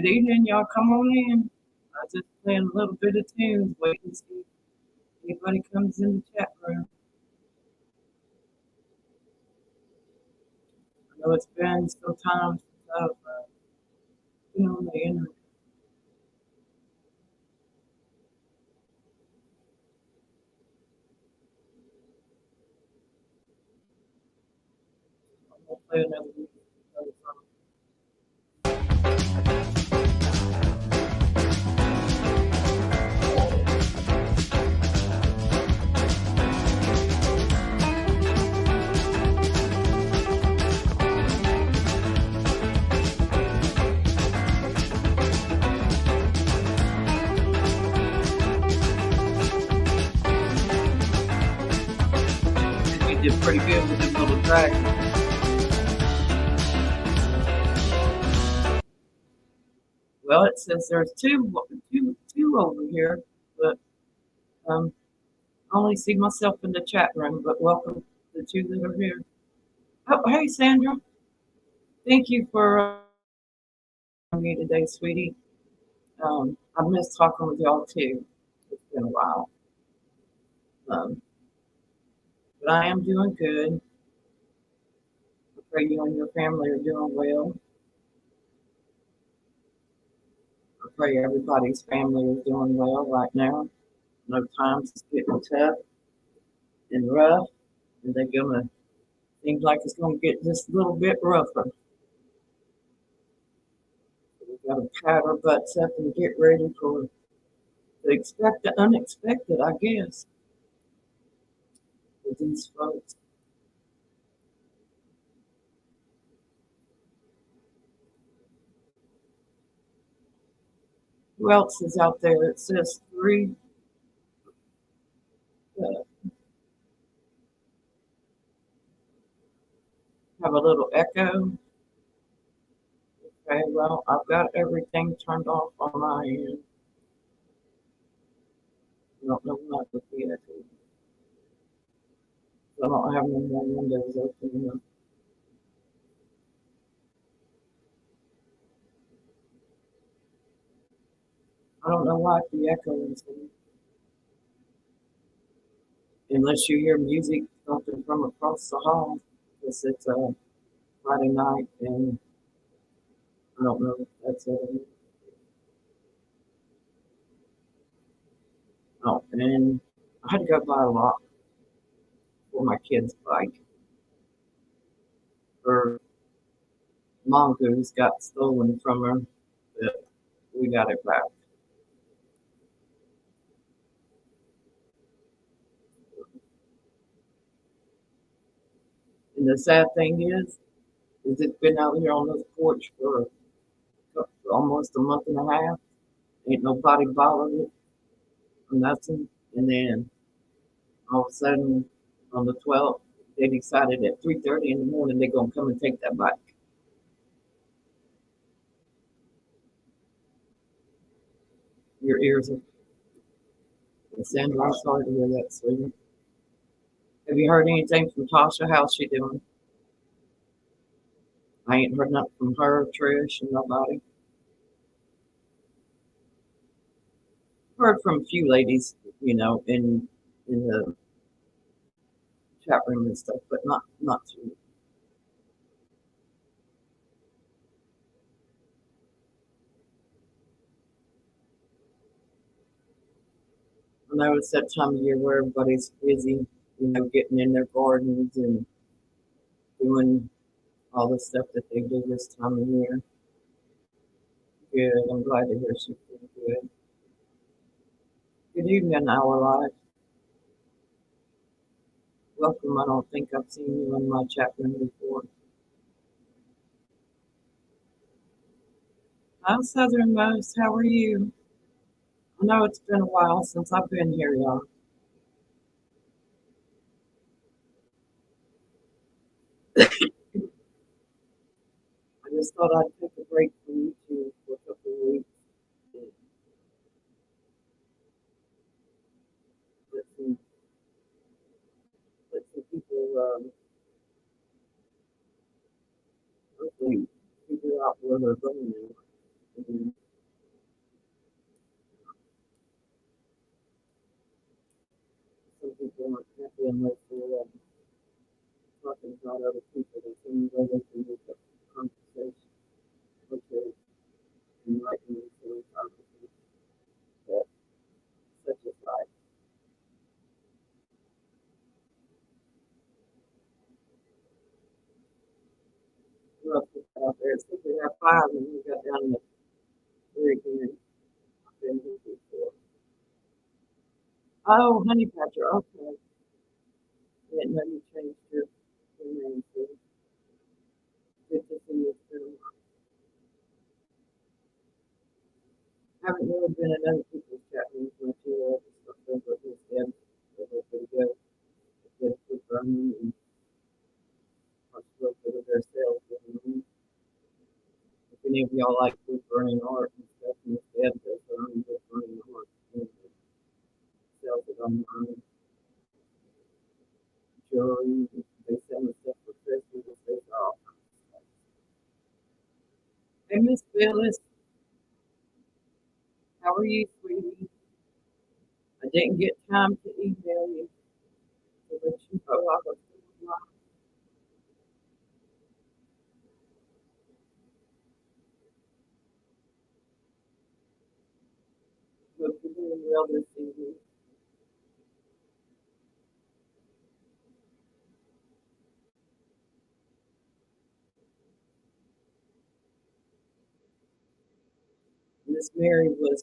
Good evening, y'all. Come on in. I just playing a little bit of tunes, waiting to see if anybody comes in the chat room. I know it's been some time since I've been on the internet. I'm gonna play another song. You did pretty good with them little tracks. Well, it says there's two over here, but I only see myself in the chat room. But welcome to the two that are here. Oh, hey, Sandra. Thank you for me today, sweetie. I miss talking with y'all too. It's been a while. Um, but I am doing good. I pray you and your family are doing well. I pray everybody's family is doing well right now. No times it's getting tough and rough, and they're gonna seems like it's gonna get just a little bit rougher. We gotta pat our butts up and get ready for the expected unexpected, I guess, with these folks. Who else is out there? It says three. Uh, have a little echo. Okay, well, I've got everything turned off on my end. I don't know what with the echo. I don't have no more windows open. I don't know why the echo is in. Unless you hear music something from across the hall. Because it's a Friday night and I don't know if that's it. Oh, and I had to go buy a lock for my kid's bike. Her mongoose got stolen from her, but we got it back. And the sad thing is it's been out here on this porch for almost a month and a half. Ain't nobody bothered it or nothing. And then all of a sudden on the 12th, they decided at 3:30 in the morning they're gonna come and take that bike. Your ears are Sandra, I'm sorry to hear that, sweetie. Have you heard anything from Tasha? How's she doing? I ain't heard nothing from her, Trish, and nobody. Heard from a few ladies, in the chat room and stuff, but not too. I know it's that time of year where everybody's busy, getting in their gardens and doing all the stuff that they do this time of year. Good. I'm glad to hear she's doing good. Good evening, Our Life. Welcome. I don't think I've seen you in my chat room before. Hi, Southernmost. How are you? I know it's been a while since I've been here, y'all. I just thought I'd take a break from YouTube for a couple of weeks and let some, let some people hopefully figure out where they're going now. And some people aren't happy unless they're talking about other people. That's the only way they can make a conversation, which is enlightening themselves, obviously. But such is life. Who else we got out there? It's we have five, and we got down to three again. I've been here before. Oh, Honey Patcher. Okay. I didn't know you changed your name. So good to see you. It's been a while. I haven't really been in other people's chat rooms much either. I just looked over at his dad. They were pretty good. Good for Bernie and watched a little bit of their sales going on. If any of y'all like wood burning art and stuff, and his dad does their own wood burning art and sells it online. Jewelry, they sell the stuff for Christmas. They sell. Hey, Miss Phyllis, how are you, sweetie? I didn't get time to email you to let you know I was doing my hope you're doing well this evening. Miss Mary was,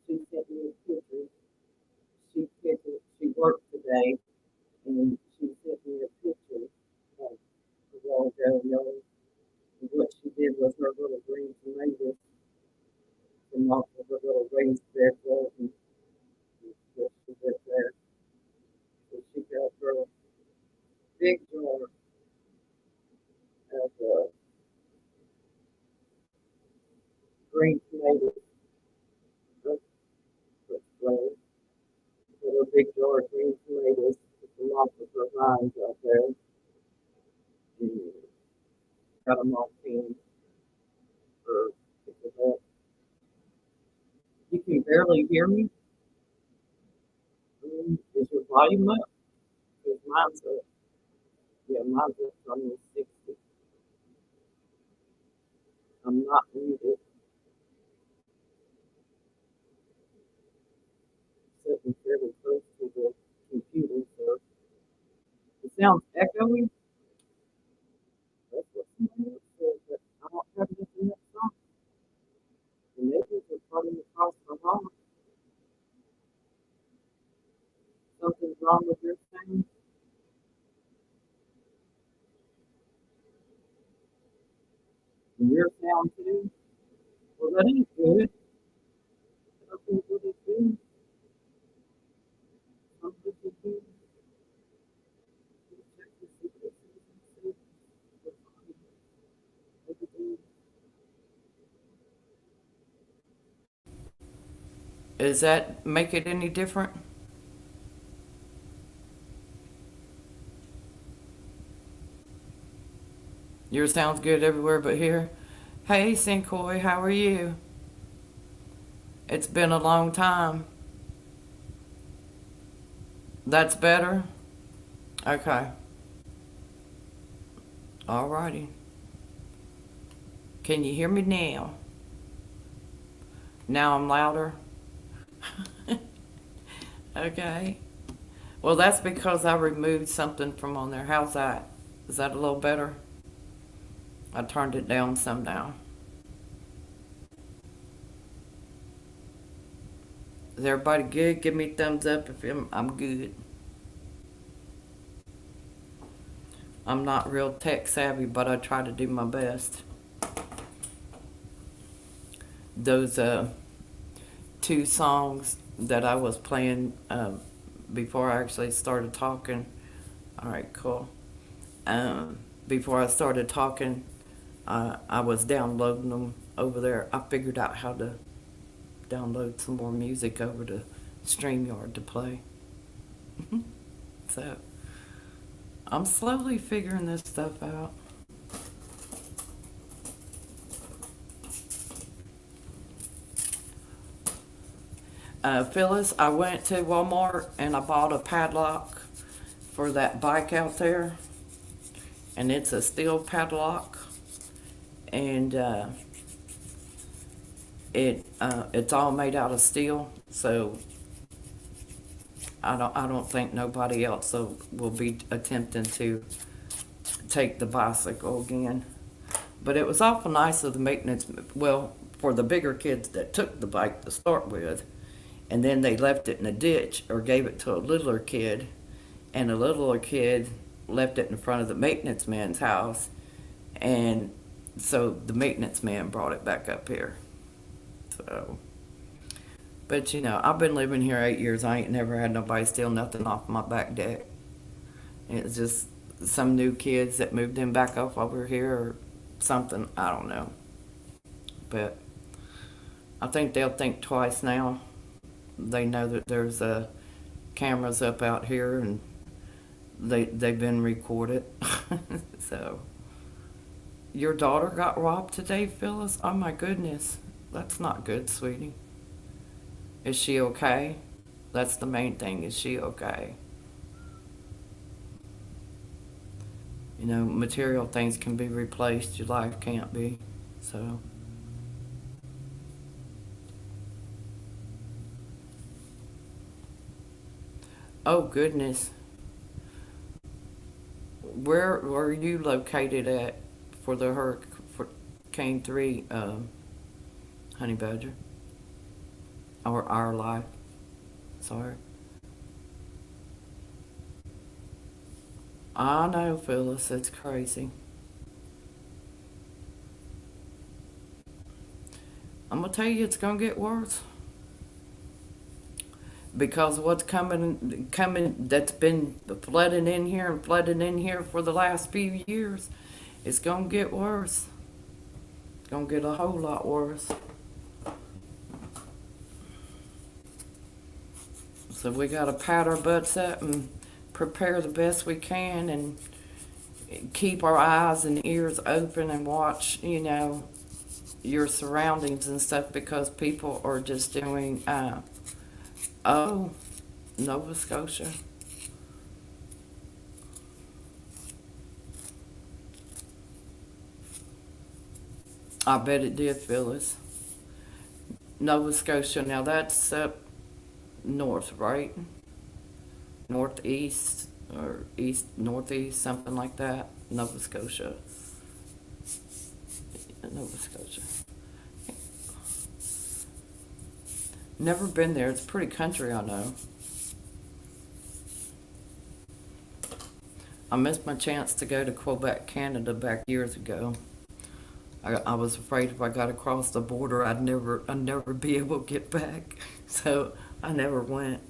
she sent me a picture. She worked today and she sent me a picture a while ago. Knowing what she did was her little green tomatoes and off of her little raised bed garden that she did there. So she got her a big jar of green tomatoes, with flour, with a big jar of green tomatoes with the off of her vines out there. And got them all canned for people. You can barely hear me. Is your volume up? Because mine's up. Yeah, mine's up from 60. I'm not muted, sitting fairly close to the computer, so it sounds echoey. That's what somebody else said, but I don't have anything else on. The neighbors are running across the hall. Something's wrong with your thing. And your sound too. Well, that ain't good. I don't think what it do. Something to do. Check to see what it says. Does that make it any different? Yours sounds good everywhere but here. Hey, Sinkoy, how are you? It's been a long time. That's better? Okay. Alrighty. Can you hear me now? Now I'm louder? Okay. Well, that's because I removed something from on there. How's that? Is that a little better? I turned it down some now. Is everybody good? Give me a thumbs up if I'm good. I'm not real tech savvy, but I try to do my best. Those two songs that I was playing before I actually started talking. All right, cool. Before I started talking, I was downloading them over there. I figured out how to download some more music over to StreamYard to play. So I'm slowly figuring this stuff out. Phyllis, I went to Walmart and I bought a padlock for that bike out there, and it's a steel padlock, and it's all made out of steel, so I don't think nobody else will be attempting to take the bicycle again. But it was awful nice of the maintenance, well, for the bigger kids that took the bike to start with, and then they left it in a ditch or gave it to a littler kid, and a littler kid left it in front of the maintenance man's house, and so the maintenance man brought it back up here. So, but I've been living here 8 years. I ain't never had nobody steal nothing off my back deck. It's just some new kids that moved in back up over here or something. I don't know. But I think they'll think twice now. They know that there's cameras up out here, and they've been recorded. So your daughter got robbed today, Phyllis? Oh my goodness. That's not good, sweetie. Is she okay? That's the main thing. Is she okay? Material things can be replaced. Your life can't be. So, oh goodness. Where were you located at for the Hurricane 3, Honey Badger? Or our life? Sorry. I know, Phyllis. It's crazy. I'm gonna tell you, it's gonna get worse because what's coming that's been flooding in here and flooding in here for the last few years, it's gonna get worse. It's gonna get a whole lot worse. So we gotta pat our butts up and prepare the best we can and keep our eyes and ears open and watch, your surroundings and stuff because people are just doing, oh, Nova Scotia. I bet it did, Phyllis. Nova Scotia, now that's up north, right? Northeast or east, northeast, something like that. Nova Scotia. Nova Scotia. Never been there. It's pretty country, I know. I missed my chance to go to Quebec, Canada back years ago. I was afraid if I got across the border, I'd never be able to get back. So I never went.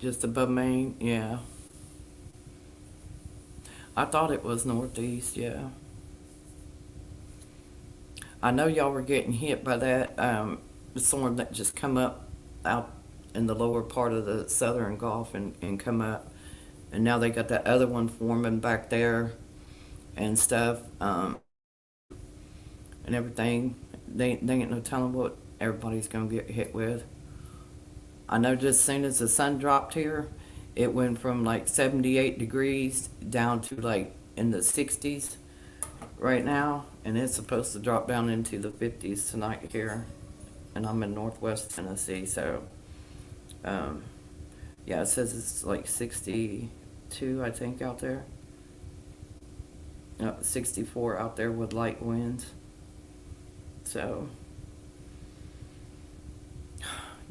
Just above Maine, yeah. I thought it was northeast, yeah. I know y'all were getting hit by that storm that just come up out in the lower part of the southern Gulf and come up. And now they got that other one forming back there and stuff, and everything. They ain't no telling what everybody's gonna get hit with. I know just as soon as the sun dropped here, it went from like 78 degrees down to like in the 60s right now, and it's supposed to drop down into the 50s tonight here. And I'm in Northwest Tennessee, so um, yeah, it says it's like 62, I think, out there. 64 out there with light winds. So,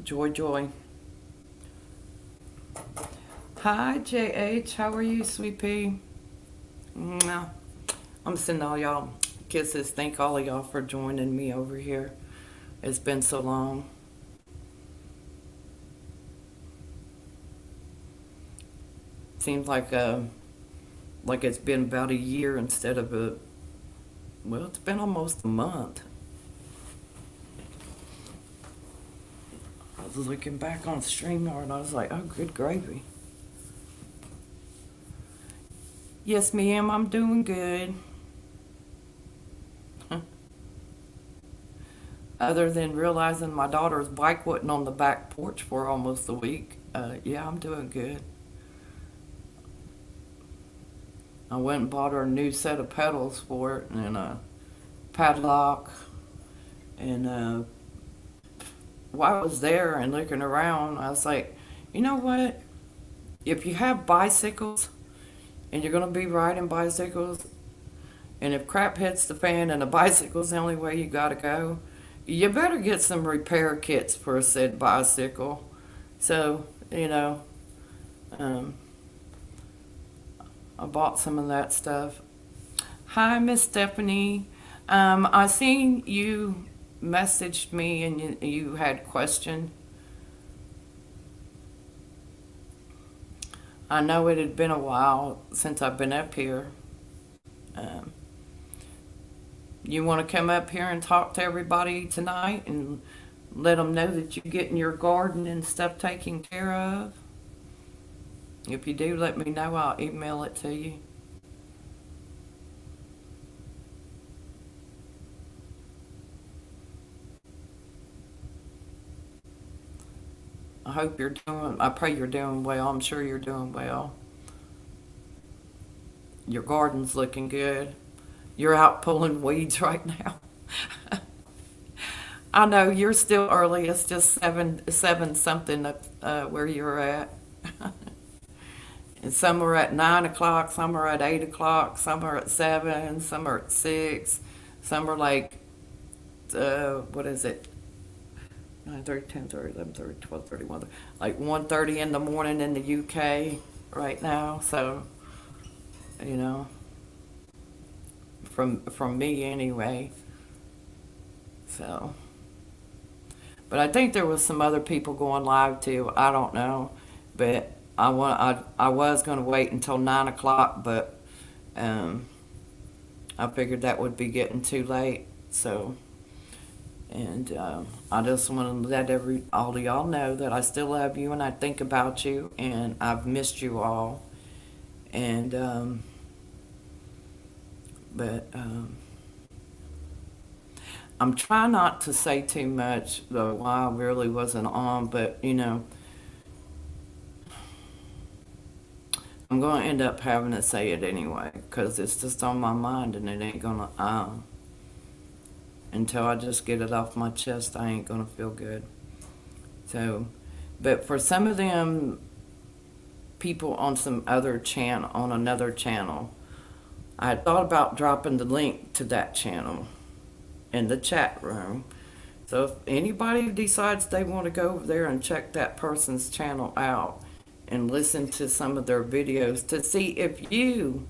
joy, joy. Hi, JH. How are you, sweet pea? Mwah. I'm sending all y'all kisses. Thank all of y'all for joining me over here. It's been so long. Seems like it's been about a year instead of well, it's been almost a month. I was looking back on StreamYard and I was like, oh, good gravy. Yes, ma'am, I'm doing good. Other than realizing my daughter's bike wasn't on the back porch for almost a week, yeah, I'm doing good. I went and bought her a new set of pedals for it and a padlock. And while I was there and looking around, I was like, you know what? If you have bicycles and you're going to be riding bicycles, and if crap hits the fan and a bicycle's the only way you got to go, you better get some repair kits for said bicycle. So, um, I bought some of that stuff. Hi, Miss Stephanie. I seen you messaged me and you had question. I know it had been a while since I've been up here. Um, you want to come up here and talk to everybody tonight and let them know that you're getting your garden and stuff taken care of? If you do, let me know. I'll email it to you. I pray you're doing well. I'm sure you're doing well. Your garden's looking good. You're out pulling weeds right now. I know you're still early. It's just seven something up where you're at. And some are at 9 o'clock, some are at 8 o'clock, some are at 7, some are at 6, some are like what is it? 9:30, 10:30, 11:30, 12:30, 1:30, like 1:30 in the morning in the UK right now. So you know, from me anyway. So, but I think there was some other people going live too. I don't know, but I was going to wait until 9 o'clock, but um, I figured that would be getting too late. So, and I just want to let all of y'all know that I still love you and I think about you and I've missed you all. And but I'm trying not to say too much though. Why I really wasn't on, but I'm going to end up having to say it anyway because it's just on my mind and it ain't gonna. Until I just get it off my chest, I ain't gonna feel good. So, but for some of them people on another channel, I had thought about dropping the link to that channel in the chat room. So if anybody decides they want to go over there and check that person's channel out and listen to some of their videos to see if you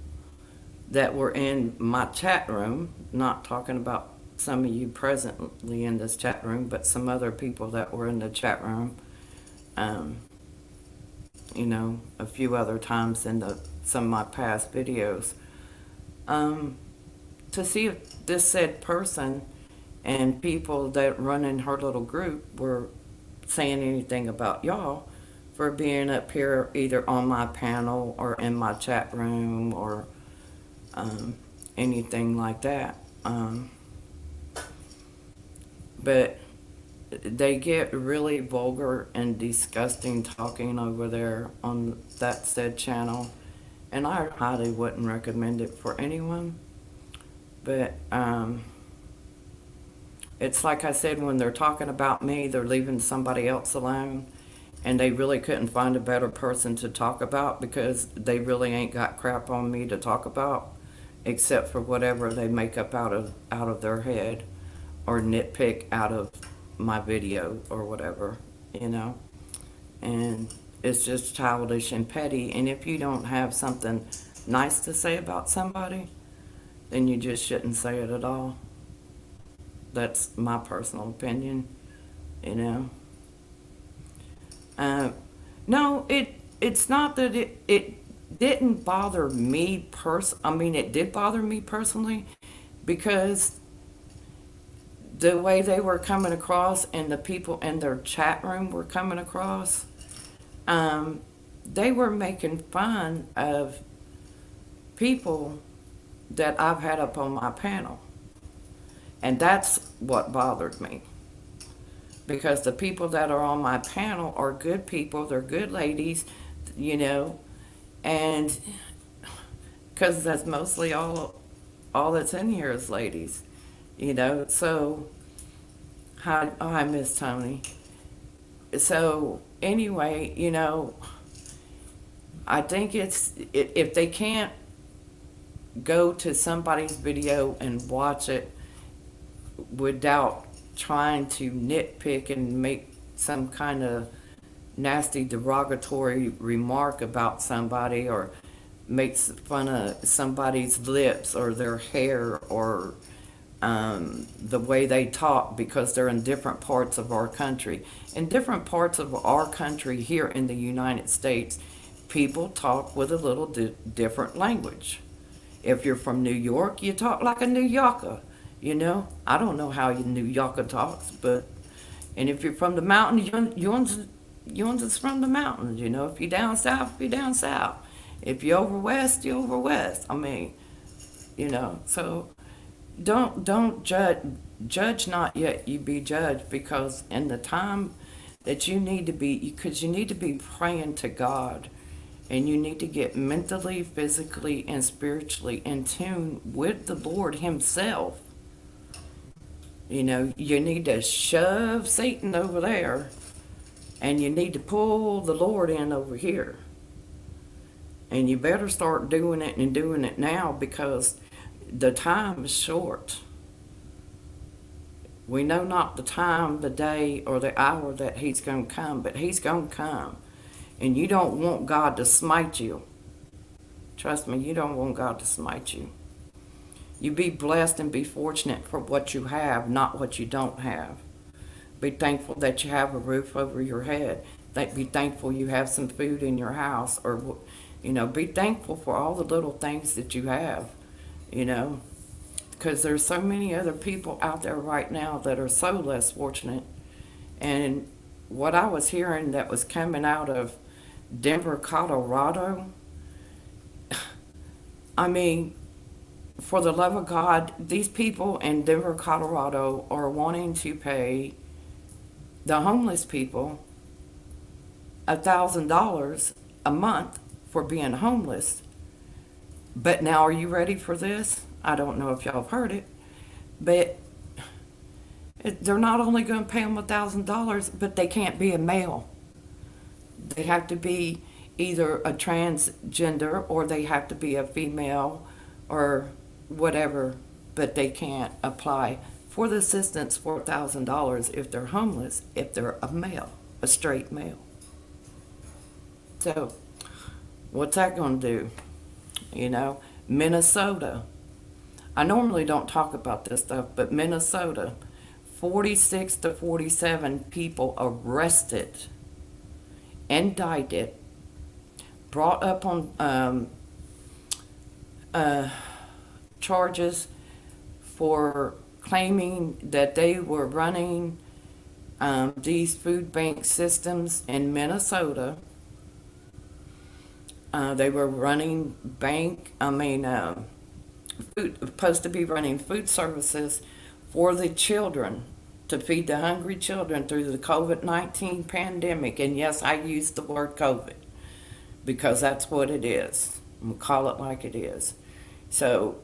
that were in my chat room, not talking about some of you presently in this chat room, but some other people that were in the chat room, um, a few other times in some of my past videos, um, to see if this said person and people that run in her little group were saying anything about y'all for being up here either on my panel or in my chat room or anything like that. But they get really vulgar and disgusting talking over there on that said channel, and I highly wouldn't recommend it for anyone. But it's like I said, when they're talking about me, they're leaving somebody else alone, and they really couldn't find a better person to talk about because they really ain't got crap on me to talk about, except for whatever they make up out of their head or nitpick out of my video or whatever, you know. And it's just childish and petty. And if you don't have something nice to say about somebody, then you just shouldn't say it at all. That's my personal opinion, you know. Uh, no, it's not that it didn't bother me I mean, it did bother me personally because the way they were coming across and the people in their chat room were coming across, they were making fun of people that I've had up on my panel. And that's what bothered me. Because the people that are on my panel are good people, they're good ladies, you know, and because that's mostly all that's in here is ladies, you know. So, hi, oh, I miss Tony. So anyway, you know, I think if they can't go to somebody's video and watch it without trying to nitpick and make some kind of nasty derogatory remark about somebody, or makes fun of somebody's lips or their hair, or the way they talk, because they're in different parts of our country. In different parts of our country here in the United States, people talk with a little different language. If you're from New York, you talk like a New Yorker. You know, I don't know how a New Yorker talks, but and if you're from the mountains, yours is from the mountains. You know, if you're down south, you're down south. If you're over west, you're over west. I mean, you know, so don't judge not yet you be judged, because in the time that you need to be, because you need to be praying to God, and you need to get mentally, physically, and spiritually in tune with the Lord Himself. You know, you need to shove Satan over there, and you need to pull the Lord in over here. And you better start doing it, and doing it now, because the time is short. We know not the time, the day, or the hour that He's going to come, but He's going to come. And you don't want God to smite you. Trust me, you don't want God to smite you. You be blessed and be fortunate for what you have, not what you don't have. Be thankful that you have a roof over your head. Be thankful you have some food in your house, or, you know, be thankful for all the little things that you have, you know, because there's so many other people out there right now that are so less fortunate. And what I was hearing that was coming out of Denver, Colorado, I mean, for the love of God, these people in Denver, Colorado are wanting to pay the homeless people $1,000 a month for being homeless. But now, are you ready for this? I don't know if y'all have heard it, but they're not only going to pay them $1,000, but they can't be a male. They have to be either a transgender, or they have to be a female, or whatever, but they can't apply for the assistance for $1,000 if they're homeless, if they're a male, a straight male. So, what's that going to do? You know, Minnesota. I normally don't talk about this stuff, but Minnesota, 46 to 47 people arrested, indicted, brought up on charges for claiming that they were running these food bank systems in Minnesota. They were running supposed to be running food services for the children, to feed the hungry children through the COVID-19 pandemic. And yes, I use the word COVID because that's what it is. We'll call it like it is. So,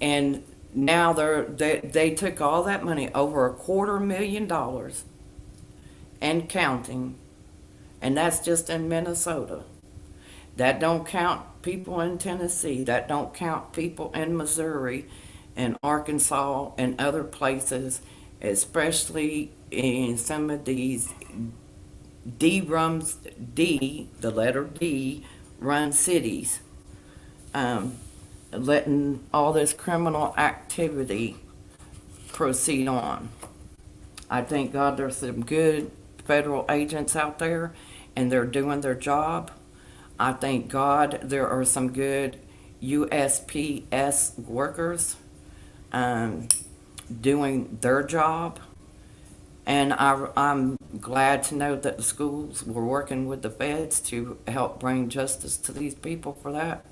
and now they took all that money, over $250,000 and counting, and that's just in Minnesota. That don't count people in Tennessee. That don't count people in Missouri and Arkansas and other places, especially in some of these the letter D, run cities, letting all this criminal activity proceed on. I thank God there's some good federal agents out there, and they're doing their job. I thank God there are some good USPS workers doing their job. And I'm glad to know that the schools were working with the feds to help bring justice to these people for that.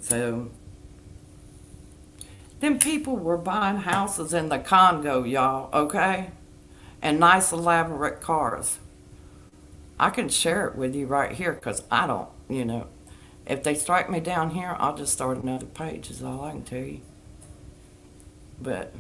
So, then people were buying houses in the Congo, y'all, okay? And nice elaborate cars. I can share it with you right here because I don't, if they strike me down here, I'll just start another page, is all I can tell you. But,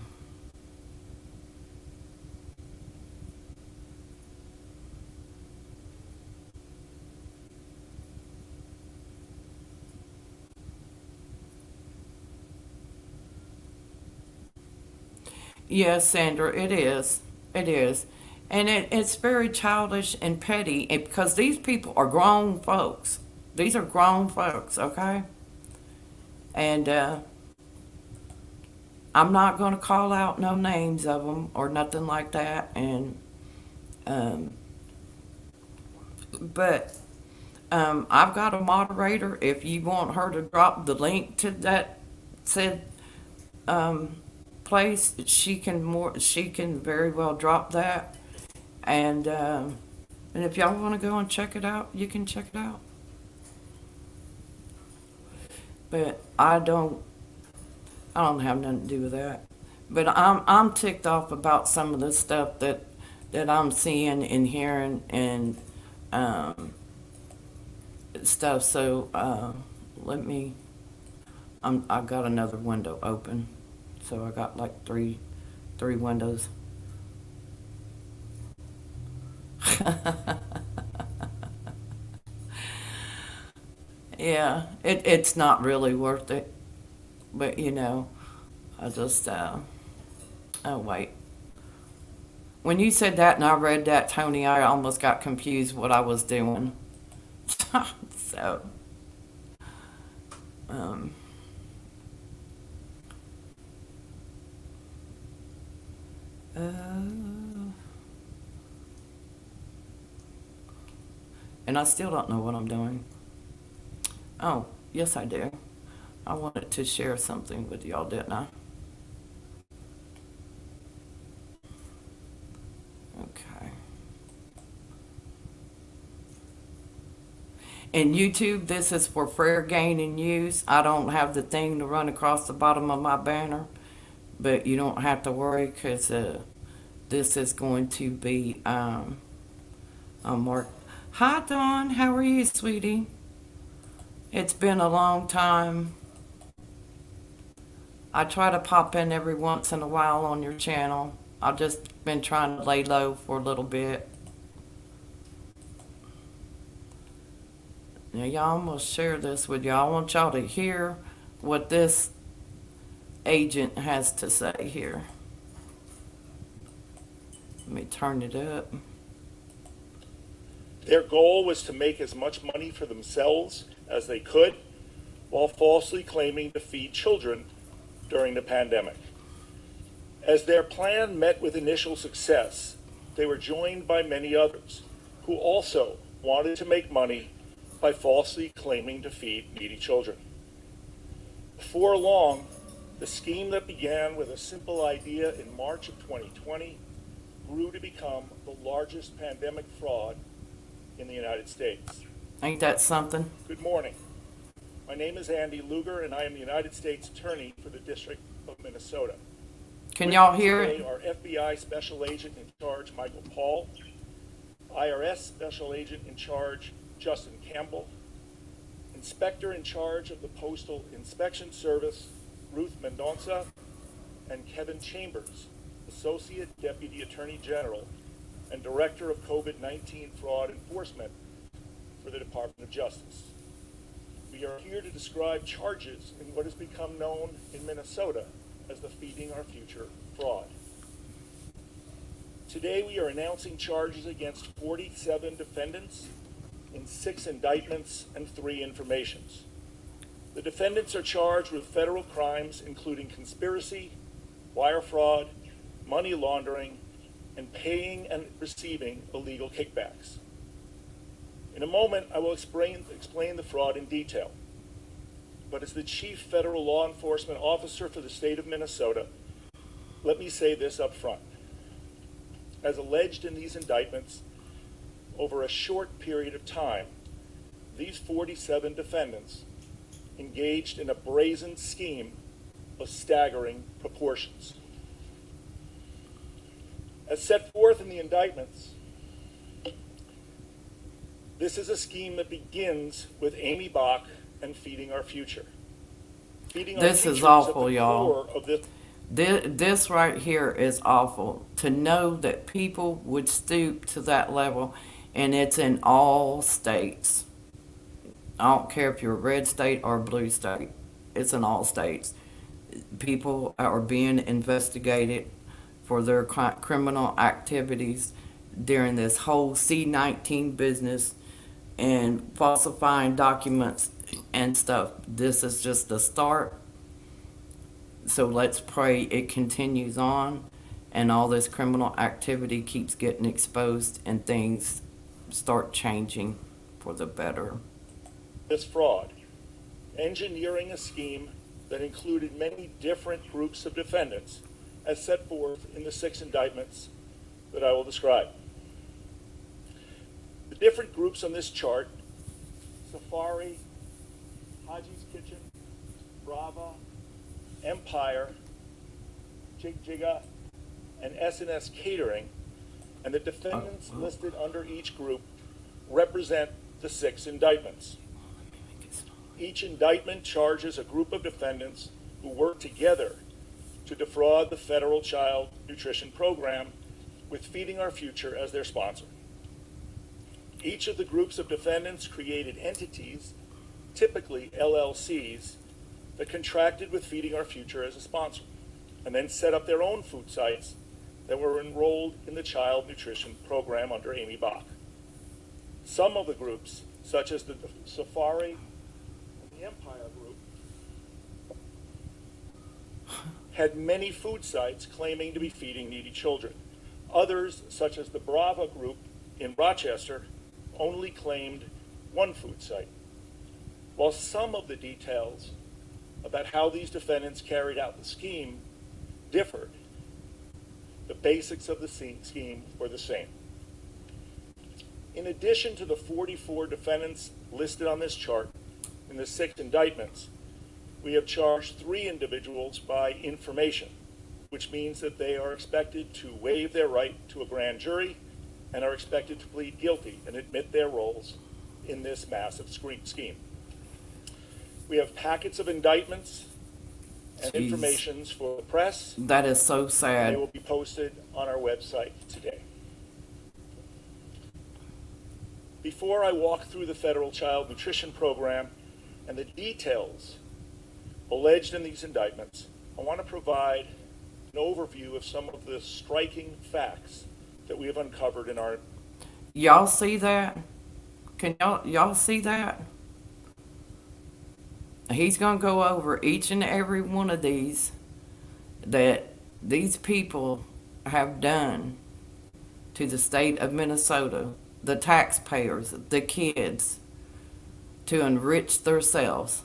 yes, Sandra, it is. It is. And it's very childish and petty because these people are grown folks. These are grown folks, okay? And I'm not going to call out no names of them or nothing like that. And um, but I've got a moderator. If you want her to drop the link to that said um, place, she can very well drop that. And if y'all want to go and check it out, you can check it out. But I don't have nothing to do with that. But I'm ticked off about some of the stuff that I'm seeing and hearing and um, stuff. So let me. I got another window open, so I got like three windows. Yeah, it's not really worth it. But I just oh wait. When you said that and I read that, Tony, I almost got confused what I was doing. So, um, uh, and I still don't know what I'm doing. Oh, yes, I do. I wanted to share something with y'all, didn't I? Okay. And YouTube, this is for fair gain and use. I don't have the thing to run across the bottom of my banner, but you don't have to worry because this is going to be marked. Hi, Dawn. How are you, sweetie? It's been a long time. I try to pop in every once in a while on your channel. I've just been trying to lay low for a little bit. Now, y'all, I'm going to share this with y'all. I want y'all to hear what this agent has to say here. Let me turn it up. Their goal was to make as much money for themselves as they could while falsely claiming to feed children during the pandemic. As their plan met with initial success, they were joined by many others who also wanted to make money by falsely claiming to feed needy children. Before long, the scheme that began with a simple idea in March of 2020 grew to become the largest pandemic fraud in the United States. Ain't that something? Good morning. My name is Andy Luger, and I am the United States Attorney for the District of Minnesota. Can With y'all me hear today it? are FBI Special Agent in Charge Michael Paul, IRS Special Agent in Charge Justin Campbell, Inspector in Charge of the Postal Inspection Service Ruth Mendonca, and Kevin Chambers, Associate Deputy Attorney General and Director of COVID-19 Fraud Enforcement for the Department of Justice. We are here to describe charges in what has become known in Minnesota as the Feeding Our Future fraud. Today we are announcing charges against 47 defendants in 6 indictments and 3 informations. The defendants are charged with federal crimes including conspiracy, wire fraud, money laundering, and paying and receiving illegal kickbacks. In a moment, I will explain the fraud in detail. But as the Chief Federal Law Enforcement Officer for the state of Minnesota, let me say this up front. As alleged in these indictments, over a short period of time, these 47 defendants engaged in a brazen scheme of staggering proportions. As set forth in the indictments, this is a scheme that begins with Amy Bach and Feeding Our Future. Feeding Our This Future is at awful, the y'all. core of this. This right here is awful. To know that people would stoop to that level, and it's in all states. I don't care if you're a red state or a blue state. It's in all states. People are being investigated for their criminal activities during this whole C-19 business and falsifying documents and stuff. This is just the start. So let's pray it continues on and all this criminal activity keeps getting exposed and things start changing for the better. This fraud, engineering a scheme that included many different groups of defendants, as set forth in the 6 indictments that I will describe. The different groups on this chart, Safari, Haji's Kitchen, Brava, Empire, Jig Jigga, and S&S Catering, and the defendants listed under each group represent the 6 indictments. Each indictment charges a group of defendants who work together to defraud the federal child nutrition program with Feeding Our Future as their sponsor. Each of the groups of defendants created entities, typically LLCs, that contracted with Feeding Our Future as a sponsor, and then set up their own food sites that were enrolled in the child nutrition program under Amy Bach. Some of the groups, such as the Safari and the Empire Group, had many food sites claiming to be feeding needy children. Others, such as the Brava Group in Rochester, only claimed one food site. While some of the details about how these defendants carried out the scheme differed, the basics of the scheme were the same. In addition to the 44 defendants listed on this chart in the 6 indictments, we have charged 3 individuals by information, which means that they are expected to waive their right to a grand jury and are expected to plead guilty and admit their roles in this massive scheme. We have packets of indictments and Jeez. informations for the press. That is so They sad. will be posted on our website today. Before I walk through the federal child nutrition program and the details alleged in these indictments, I want to provide an overview of some of the striking facts that we have uncovered in our. Y'all see that? Can y'all see that? He's going to go over each and every one of these that these people have done to the state of Minnesota, the taxpayers, the kids, to enrich themselves.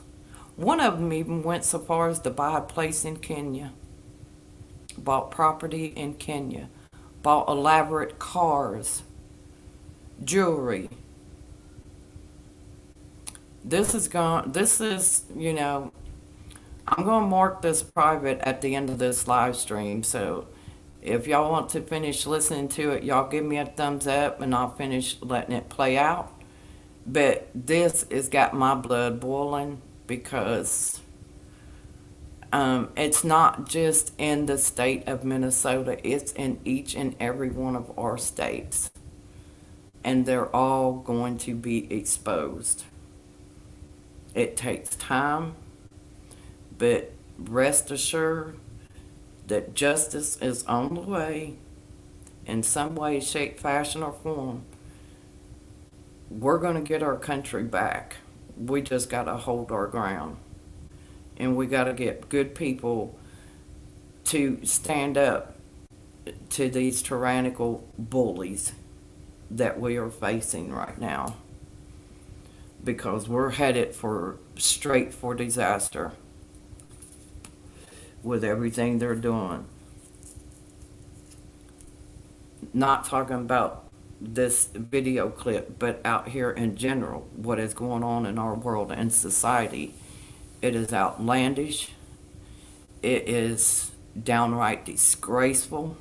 One of them even went so far as to buy a place in Kenya, bought property in Kenya, bought elaborate cars, jewelry. This is, I'm going to mark this private at the end of this live stream. So if y'all want to finish listening to it, y'all give me a thumbs up and I'll finish letting it play out. But this has got my blood boiling because it's not just in the state of Minnesota, it's in each and every one of our states. And they're all going to be exposed. It takes time, but rest assured that justice is on the way in some way, shape, fashion, or form. We're going to get our country back. We just got to hold our ground. And we got to get good people to stand up to these tyrannical bullies that we are facing right now. Because we're headed straight for disaster with everything they're doing. Not talking about this video clip, but out here in general, what is going on in our world and society. It is outlandish. It is downright disgraceful.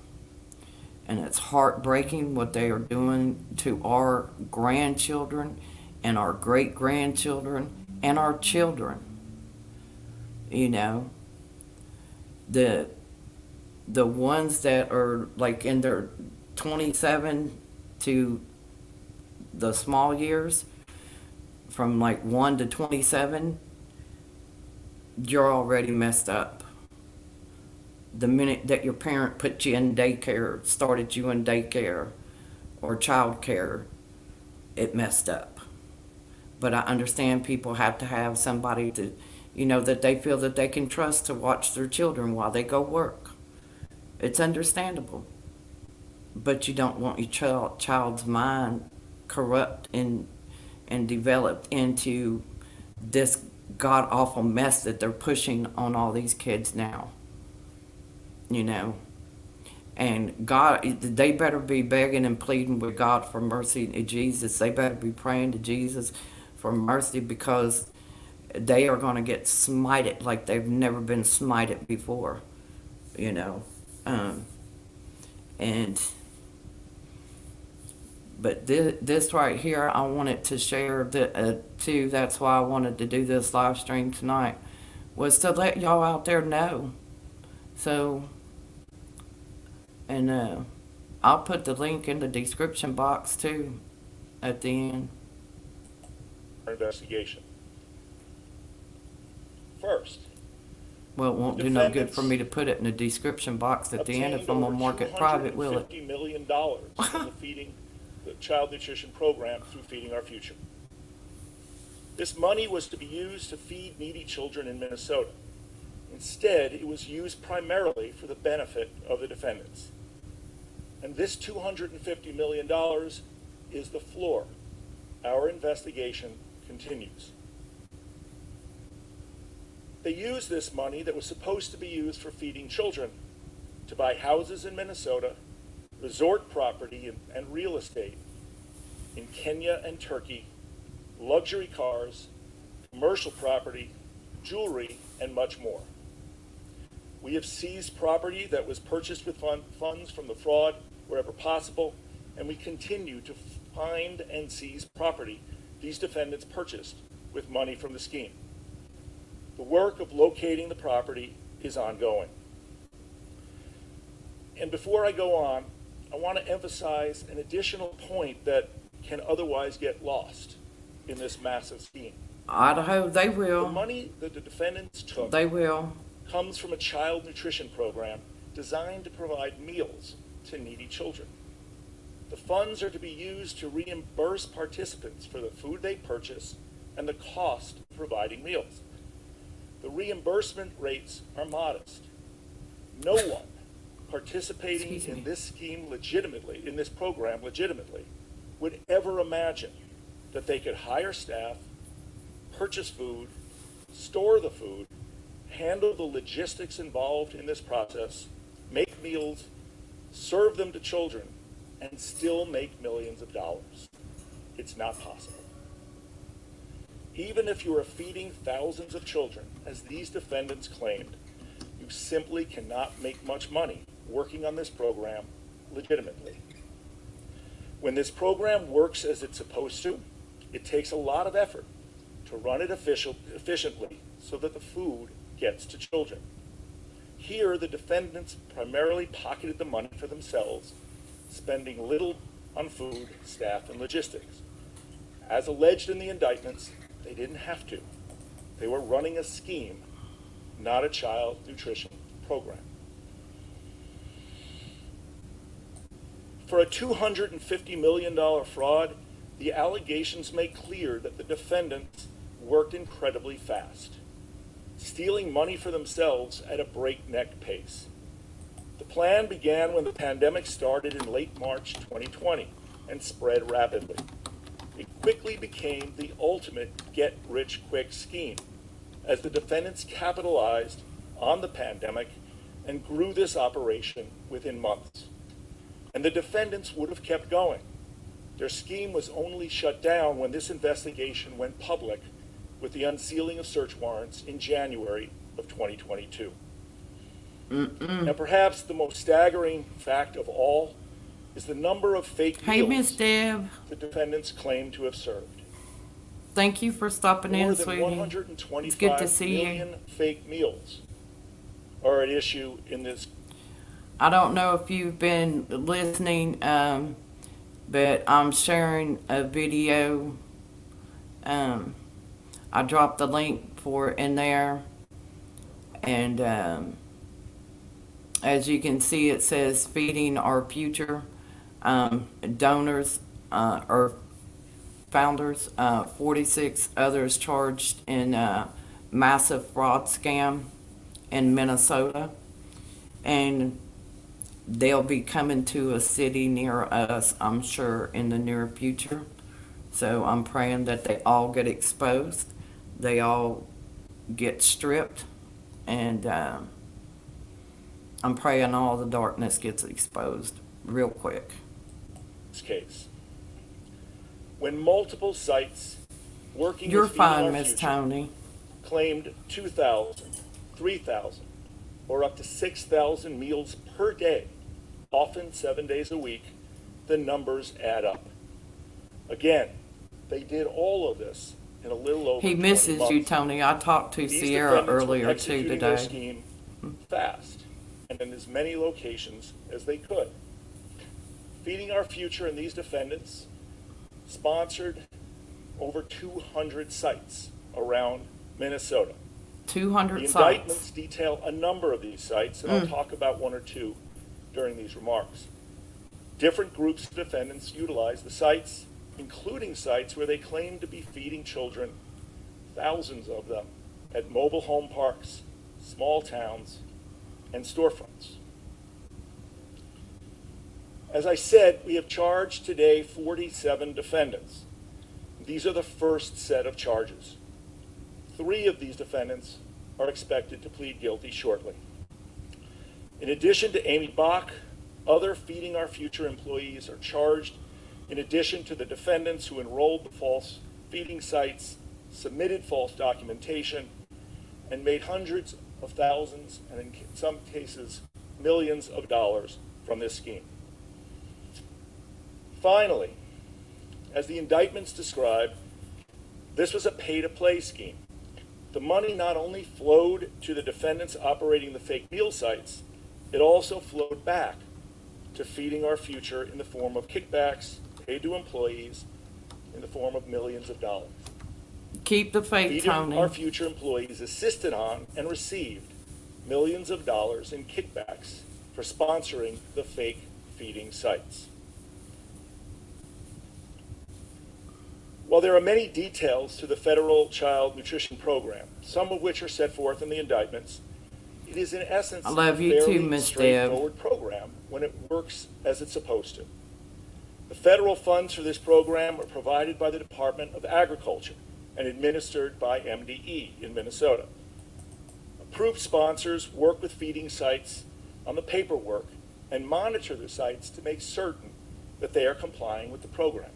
And it's heartbreaking what they are doing to our grandchildren and our great grandchildren and our children. You know, the ones that are like in their 27 to the small years, from like 1 to 27, you're already messed up. The minute that your parent put you in daycare, started you in daycare or child care, it messed up. But I understand people have to have somebody to, that they feel that they can trust to watch their children while they go work. It's understandable. But you don't want your child's mind corrupt and developed into this god awful mess that they're pushing on all these kids now. And God, they better be begging and pleading with God for mercy to Jesus. They better be praying to Jesus for mercy, because they are going to get smited like they've never been smited before, and but this right here, I wanted to share too. That's why I wanted to do this live stream tonight, was to let y'all out there know. So, and I'll put the link in the description box too at the end. Investigation. First, Well, it won't do no good for me to put it in the description box at the end if I'm gonna mark it private, will it? $250 million from the Child Nutrition Program through Feeding Our Future. This money was to be used to feed needy children in Minnesota. Instead, it was used primarily for the benefit of the defendants. And this $250 million is the floor. Our investigation continues. They used this money that was supposed to be used for feeding children to buy houses in Minnesota, resort property and real estate in Kenya and Turkey, luxury cars, commercial property, jewelry, and much more. We have seized property that was purchased with funds from the fraud wherever possible, and we continue to find and seize property these defendants purchased with money from the scheme. The work of locating the property is ongoing. And before I go on, I want to emphasize an additional point that can otherwise get lost in this massive scheme. Idaho, they The will. money that the defendants took They will. comes from a child nutrition program designed to provide meals to needy children. The funds are to be used to reimburse participants for the food they purchase and the cost of providing meals. The reimbursement rates are modest. No one participating in this scheme legitimately, in this program legitimately, would ever imagine that they could hire staff, purchase food, store the food, handle the logistics involved in this process, make meals, serve them to children, and still make millions of dollars. It's not possible. Even if you are feeding thousands of children, as these defendants claimed, you simply cannot make much money working on this program legitimately. When this program works as it's supposed to, it takes a lot of effort to run it efficiently so that the food gets to children. Here, the defendants primarily pocketed the money for themselves, spending little on food, staff, and logistics. As alleged in the indictments, they didn't have to. They were running a scheme, not a child nutrition program. For a $250 million fraud, the allegations make clear that the defendants worked incredibly fast, stealing money for themselves at a breakneck pace. The plan began when the pandemic started in late March 2020 and spread rapidly. It quickly became the ultimate get-rich-quick scheme as the defendants capitalized on the pandemic and grew this operation within months. And the defendants would have kept going. Their scheme was only shut down when this investigation went public with the unsealing of search warrants in January of 2022. Now, perhaps the most staggering fact of all is the number of fake Hey, Miss meals Deb, the defendants claim to have served. thank you for stopping More in, than sweetie. It's good to 125 see you. million fake meals are at issue in this. I don't know if you've been listening, but I'm sharing a video. I dropped the link for it in there. And as you can see, it says Feeding Our Future. Donors or founders, 46 others charged in a massive fraud scam in Minnesota. And they'll be coming to a city near us, I'm sure, in the near future. So I'm praying that they all get exposed, they all get stripped, and I'm praying all the darkness gets exposed real quick. Case. When multiple sites working You're with Feeding fine, Our Miss Future Tony. claimed 2,000, 3,000, or up to 6,000 meals per day, often 7 days a week, the numbers add up. Again, they did all of this in a little over He 20 misses months. you, Tony. I talked to These Sierra defendants were earlier too executing their today. scheme fast and in as many locations as they could. Feeding Our Future and these defendants sponsored over 200 sites around Minnesota. 200 The sites. indictments detail a number of these sites, and I'll talk about one or two during these remarks. Different groups of defendants utilize the sites, including sites where they claim to be feeding children, thousands of them, at mobile home parks, small towns, and storefronts. As I said, we have charged today 47 defendants. These are the first set of charges. 3 of these defendants are expected to plead guilty shortly. In addition to Amy Bach, other Feeding Our Future employees are charged in addition to the defendants who enrolled the false feeding sites, submitted false documentation, and made hundreds of thousands, and in some cases, millions of dollars from this scheme. Finally, as the indictments describe, this was a pay-to-play scheme. The money not only flowed to the defendants operating the fake meal sites, it also flowed back to Feeding Our Future in the form of kickbacks paid to employees in the form of millions of dollars. Keep the faith, Feeding Tony. Our Future employees assisted on and received millions of dollars in kickbacks for sponsoring the fake feeding sites. While there are many details to the federal child nutrition program, some of which are set forth in the indictments, it is in essence I love a you too, fairly Miss Deb. straightforward program when it works as it's supposed to. The federal funds for this program are provided by the Department of Agriculture and administered by MDE in Minnesota. Approved sponsors work with feeding sites on the paperwork and monitor the sites to make certain that they are complying with the program.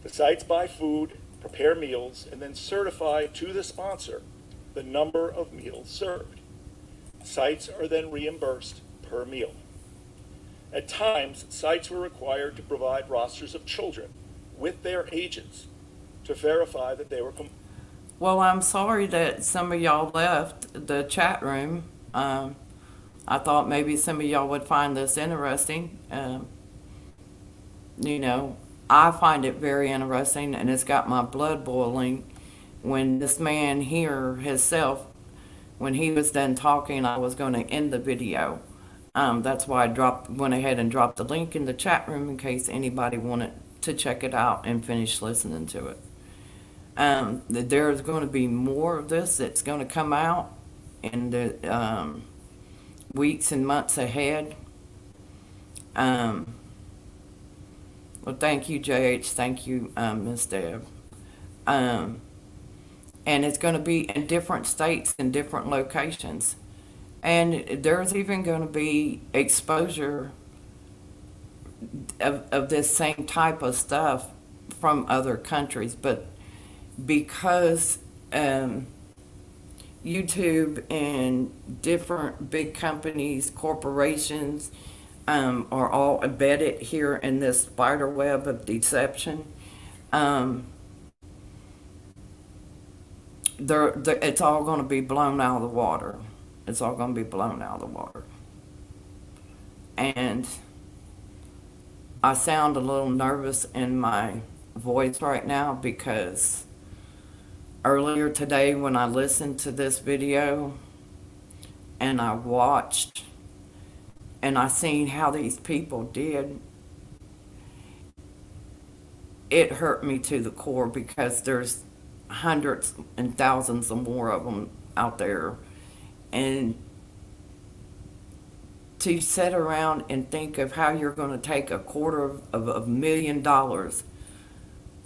The sites buy food, prepare meals, and then certify to the sponsor the number of meals served. Sites are then reimbursed per meal. At times, sites were required to provide rosters of children with their ages to verify that they were Well, I'm sorry that some of y'all left the chat room. I thought maybe some of y'all would find this interesting. You know, I find it very interesting, and it's got my blood boiling when this man here himself, when he was done talking, I was going to end the video. That's why I went ahead and dropped the link in the chat room in case anybody wanted to check it out and finish listening to it. There's going to be more of this that's going to come out in the weeks and months ahead. Well, thank you, JH. Thank you, Ms. Deb. And it's going to be in different states and different locations. And there's even going to be exposure of this same type of stuff from other countries. But because YouTube and different big companies, corporations, are all embedded here in this spider web of deception. It's all going to be blown out of the water. It's all going to be blown out of the water. And I sound a little nervous in my voice right now because earlier today when I listened to this video and I watched and I seen how these people did, it hurt me to the core because there's hundreds and thousands of more of them out there. And to sit around and think of how you're going to take $250,000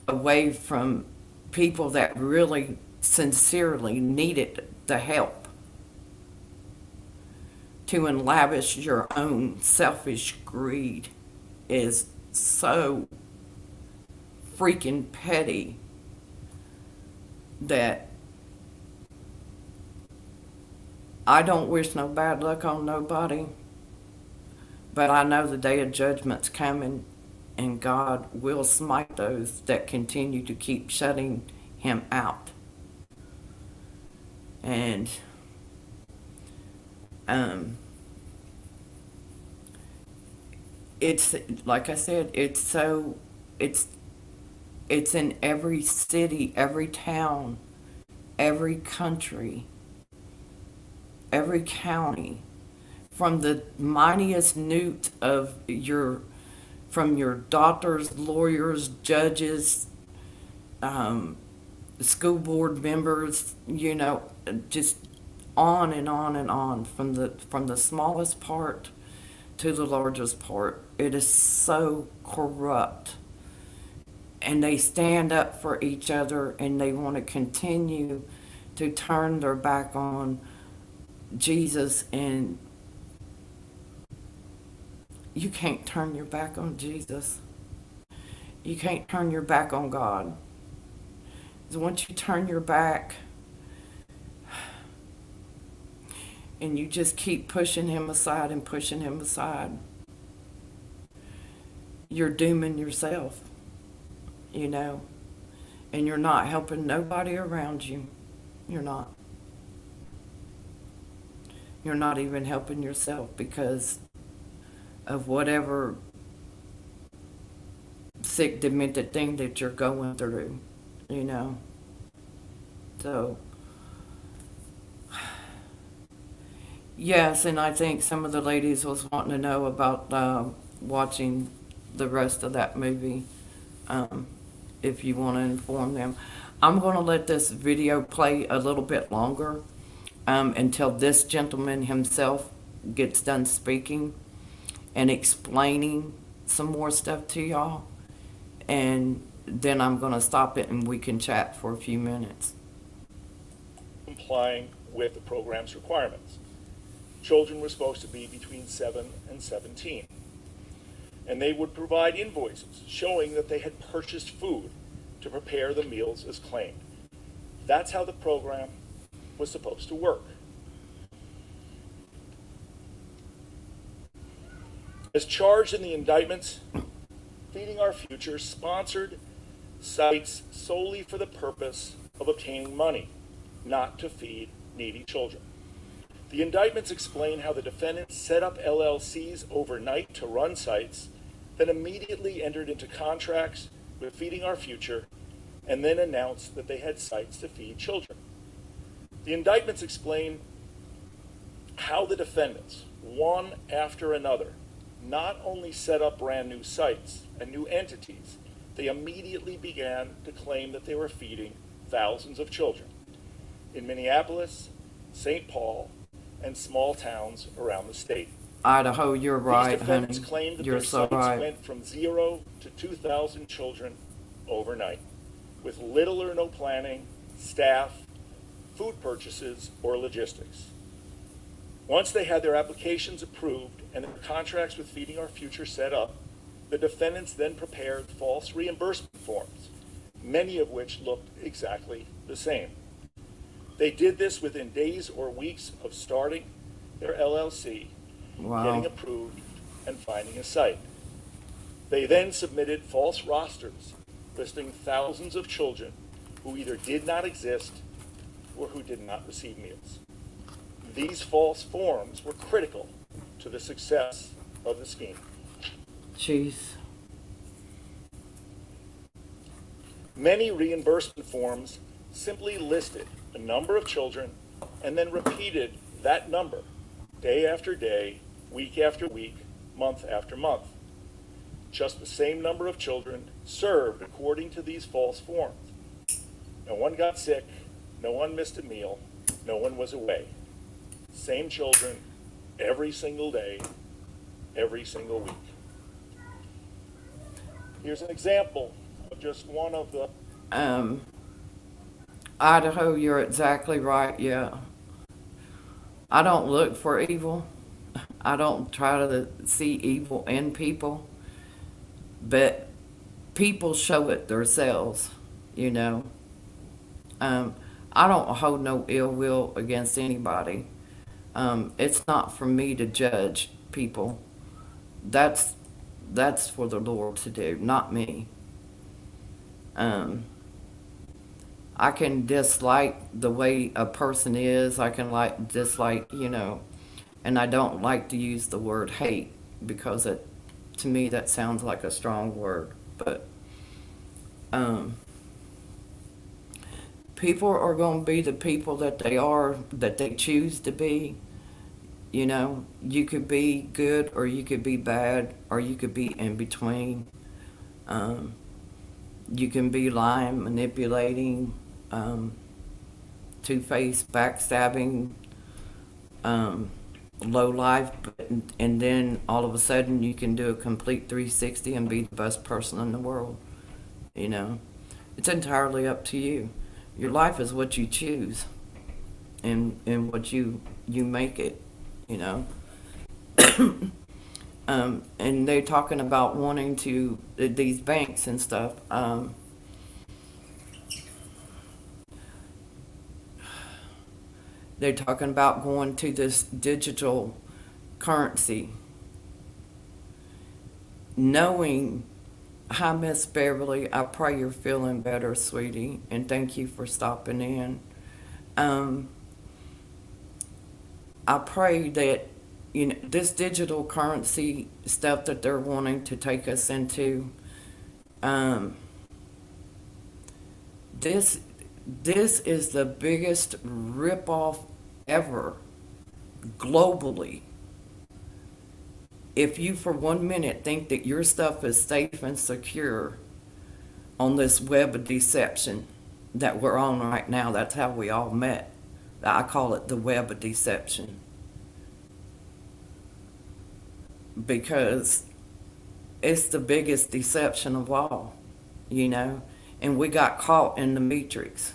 away from people that really sincerely needed the help to lavish your own selfish greed is so freaking petty that I don't wish no bad luck on nobody, but I know the day of judgment's coming and God will smite those that continue to keep shutting him out. And it's like I said, it's in every city, every town, every country, every county, from the mightiest newt of from your doctors, lawyers, judges, school board members, just on and on and on, from the smallest part to the largest part. It is so corrupt. And they stand up for each other and they want to continue to turn their back on Jesus. And you can't turn your back on Jesus. You can't turn your back on God. Because once you turn your back and you just keep pushing him aside and pushing him aside, you're dooming yourself. And you're not helping nobody around you. You're not. You're not even helping yourself because of whatever sick, demented thing that you're going through, So, yes, and I think some of the ladies was wanting to know about watching the rest of that movie. If you want to inform them. I'm going to let this video play a little bit longer until this gentleman himself gets done speaking and explaining some more stuff to y'all. And then I'm going to stop it and we can chat for a few minutes. Complying with the program's requirements. Children were supposed to be between 7 and 17. And they would provide invoices showing that they had purchased food to prepare the meals as claimed. That's how the program was supposed to work. As charged in the indictments, Feeding Our Future sponsored sites solely for the purpose of obtaining money, not to feed needy children. The indictments explain how the defendants set up LLCs overnight to run sites, then immediately entered into contracts with Feeding Our Future, and then announced that they had sites to feed children. The indictments explain how the defendants, one after another, not only set up brand new sites and new entities, they immediately began to claim that they were feeding thousands of children in Minneapolis, St. Paul, and small towns around the state. Idaho, you're right, These defendants honey. claimed that You're their so sites right. went from 0 to 2,000 children overnight, with little or no planning, staff, food purchases, or logistics. Once they had their applications approved and their contracts with Feeding Our Future set up, the defendants then prepared false reimbursement forms, many of which looked exactly the same. They did this within days or weeks of starting their LLC, getting Wow. approved, and finding a site. They then submitted false rosters listing thousands of children who either did not exist or who did not receive meals. These false forms were critical to the success of the scheme. Jeez. Many reimbursement forms simply listed a number of children and then repeated that number day after day, week after week, month after month. Just the same number of children served according to these false forms. No one got sick, no one missed a meal, no one was away. Same children every single day, every single week. Here's an example of just one of the Idaho, you're exactly right. Yeah. I don't look for evil. I don't try to see evil in people, but people show it themselves, you know. I don't hold no ill will against anybody. It's not for me to judge people. That's for the Lord to do, not me. I can dislike the way a person is. I can dislike, you know, and I don't like to use the word hate because to me, that sounds like a strong word. But people are going to be the people that they are, that they choose to be. You know, you could be good or you could be bad or you could be in between. You can be lying, manipulating, two-faced, backstabbing, low life, and then all of a sudden you can do a complete 360 and be the best person in the world. You know, it's entirely up to you. Your life is what you choose, and what you make it. You know. And they're talking about wanting to these banks and stuff. They're talking about going to this digital currency. Knowing, hi, Miss Beverly, I pray you're feeling better, sweetie, and thank you for stopping in. I pray that, you know, this digital currency stuff that they're wanting to take us into, this is the biggest ripoff ever globally. If you for 1 minute think that your stuff is safe and secure on this web of deception that we're on right now, that's how we all met. I call it the web of deception. Because it's the biggest deception of all, you know, and we got caught in the matrix.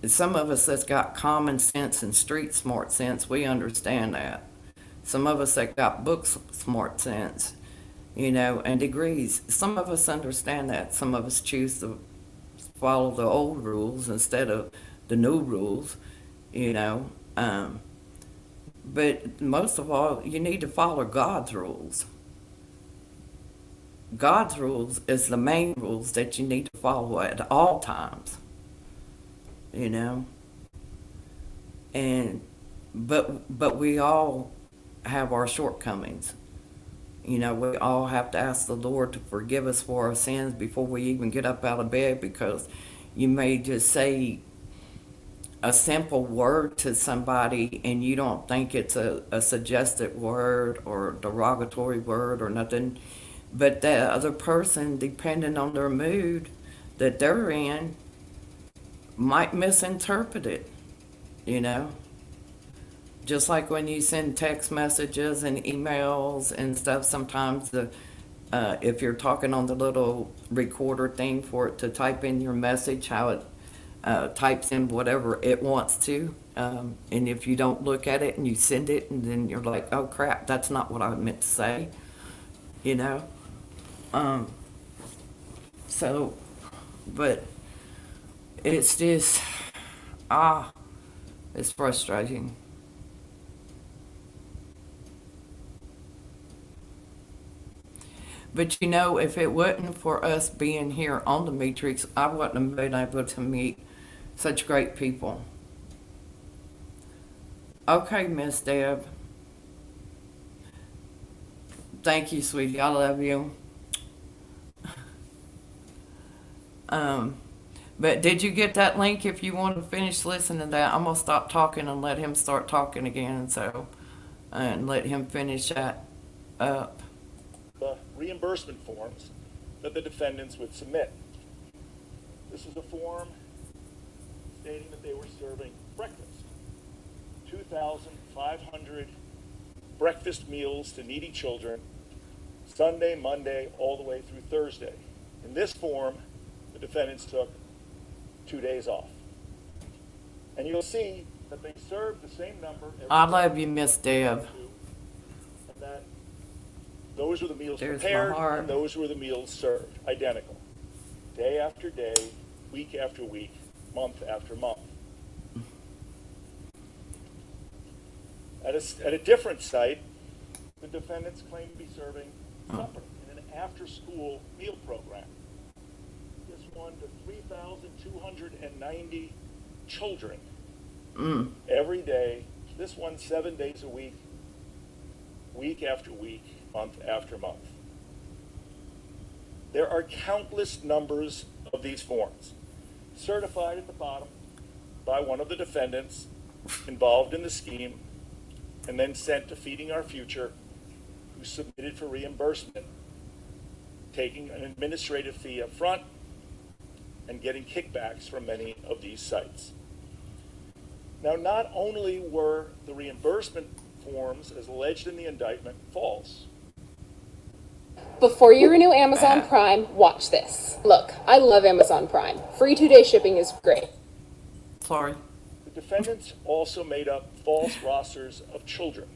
Some of us that's got common sense and street smart sense, we understand that. Some of us that got book smart sense, you know, and degrees, some of us understand that. Some of us choose to follow the old rules instead of the new rules, you know. But most of all, you need to follow God's rules. God's rules is the main rules that you need to follow at all times. You know? And but we all have our shortcomings. You know, we all have to ask the Lord to forgive us for our sins before we even get up out of bed, because you may just say a simple word to somebody and you don't think it's a suggested word or derogatory word or nothing, but that other person, depending on their mood that they're in, might misinterpret it, you know. Just like when you send text messages and emails and stuff, sometimes if you're talking on the little recorder thing for it to type in your message, how it types in whatever it wants to, and if you don't look at it and you send it, and then you're like, oh crap, that's not what I meant to say, you know. So, but it's just, it's frustrating. But you know, if it wasn't for us being here on the Matrix, I wouldn't have been able to meet such great people. Okay, Miss Deb. Thank you, sweetie. I love you. Um, but did you get that link? If you want to finish listening to that, I'm gonna stop talking and let him start talking again. So, and let him finish that up. The reimbursement forms that the defendants would submit. This is a form stating that they were serving breakfast. 2,500 breakfast meals to needy children, Sunday, Monday, all the way through Thursday. In this form, the defendants took 2 days off. And you'll see that they served the same number every I day. love you, Miss Deb. And that those were the meals There's my prepared, heart. and those were the meals served, identical. Day after day, week after week, month after month. At a different site, the defendants claim to be serving supper in an after-school meal program. This one to 3,290 children every day. This one 7 days a week, week after week, month after month. There are countless numbers of these forms, certified at the bottom by one of the defendants involved in the scheme, and then sent to Feeding Our Future, who submitted for reimbursement, taking an administrative fee up front and getting kickbacks from many of these sites. Now, not only were the reimbursement forms, as alleged in the indictment, false. Before you renew Amazon Prime, watch this. Look, I love Amazon Prime. Free 2-day shipping is great. Sorry. The defendants also made up false rosters of children.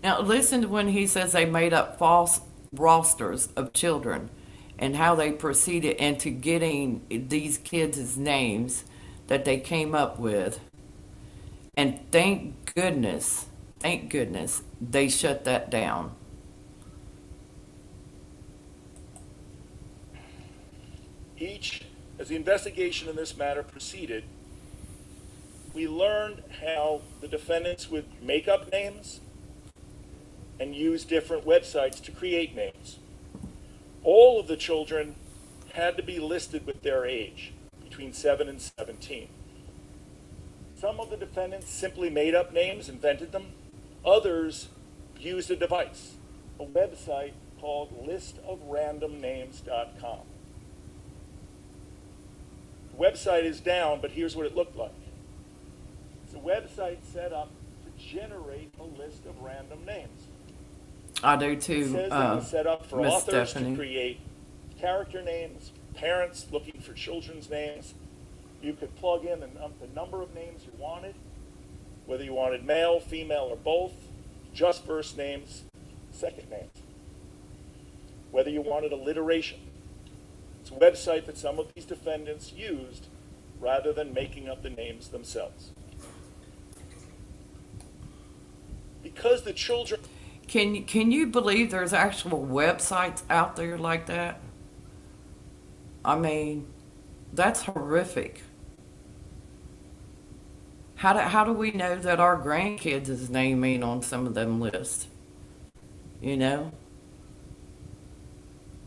Now listen to when he says they made up false rosters of children and how they proceeded into getting these kids' names that they came up with. And thank goodness, they shut that down. As the investigation in this matter proceeded, we learned how the defendants would make up names and use different websites to create names. All of the children had to be listed with their age, between 7 and 17. Some of the defendants simply made up names, invented them. Others used a device, a website called listofrandomnames.com. The website is down, but here's what it looked like. It's a website set up to generate a list of random names. I do It too, says that it was set up for Miss authors Stephanie. to create character names, parents looking for children's names. You could plug in the number of names you wanted, whether you wanted male, female, or both, just first names, second names. Whether you wanted alliteration. It's a website that some of these defendants used rather than making up the names themselves. Because the children... Can you believe there's actual websites out there like that? I mean, that's horrific. How do we know that our grandkids' name ain't on some of them lists? You know?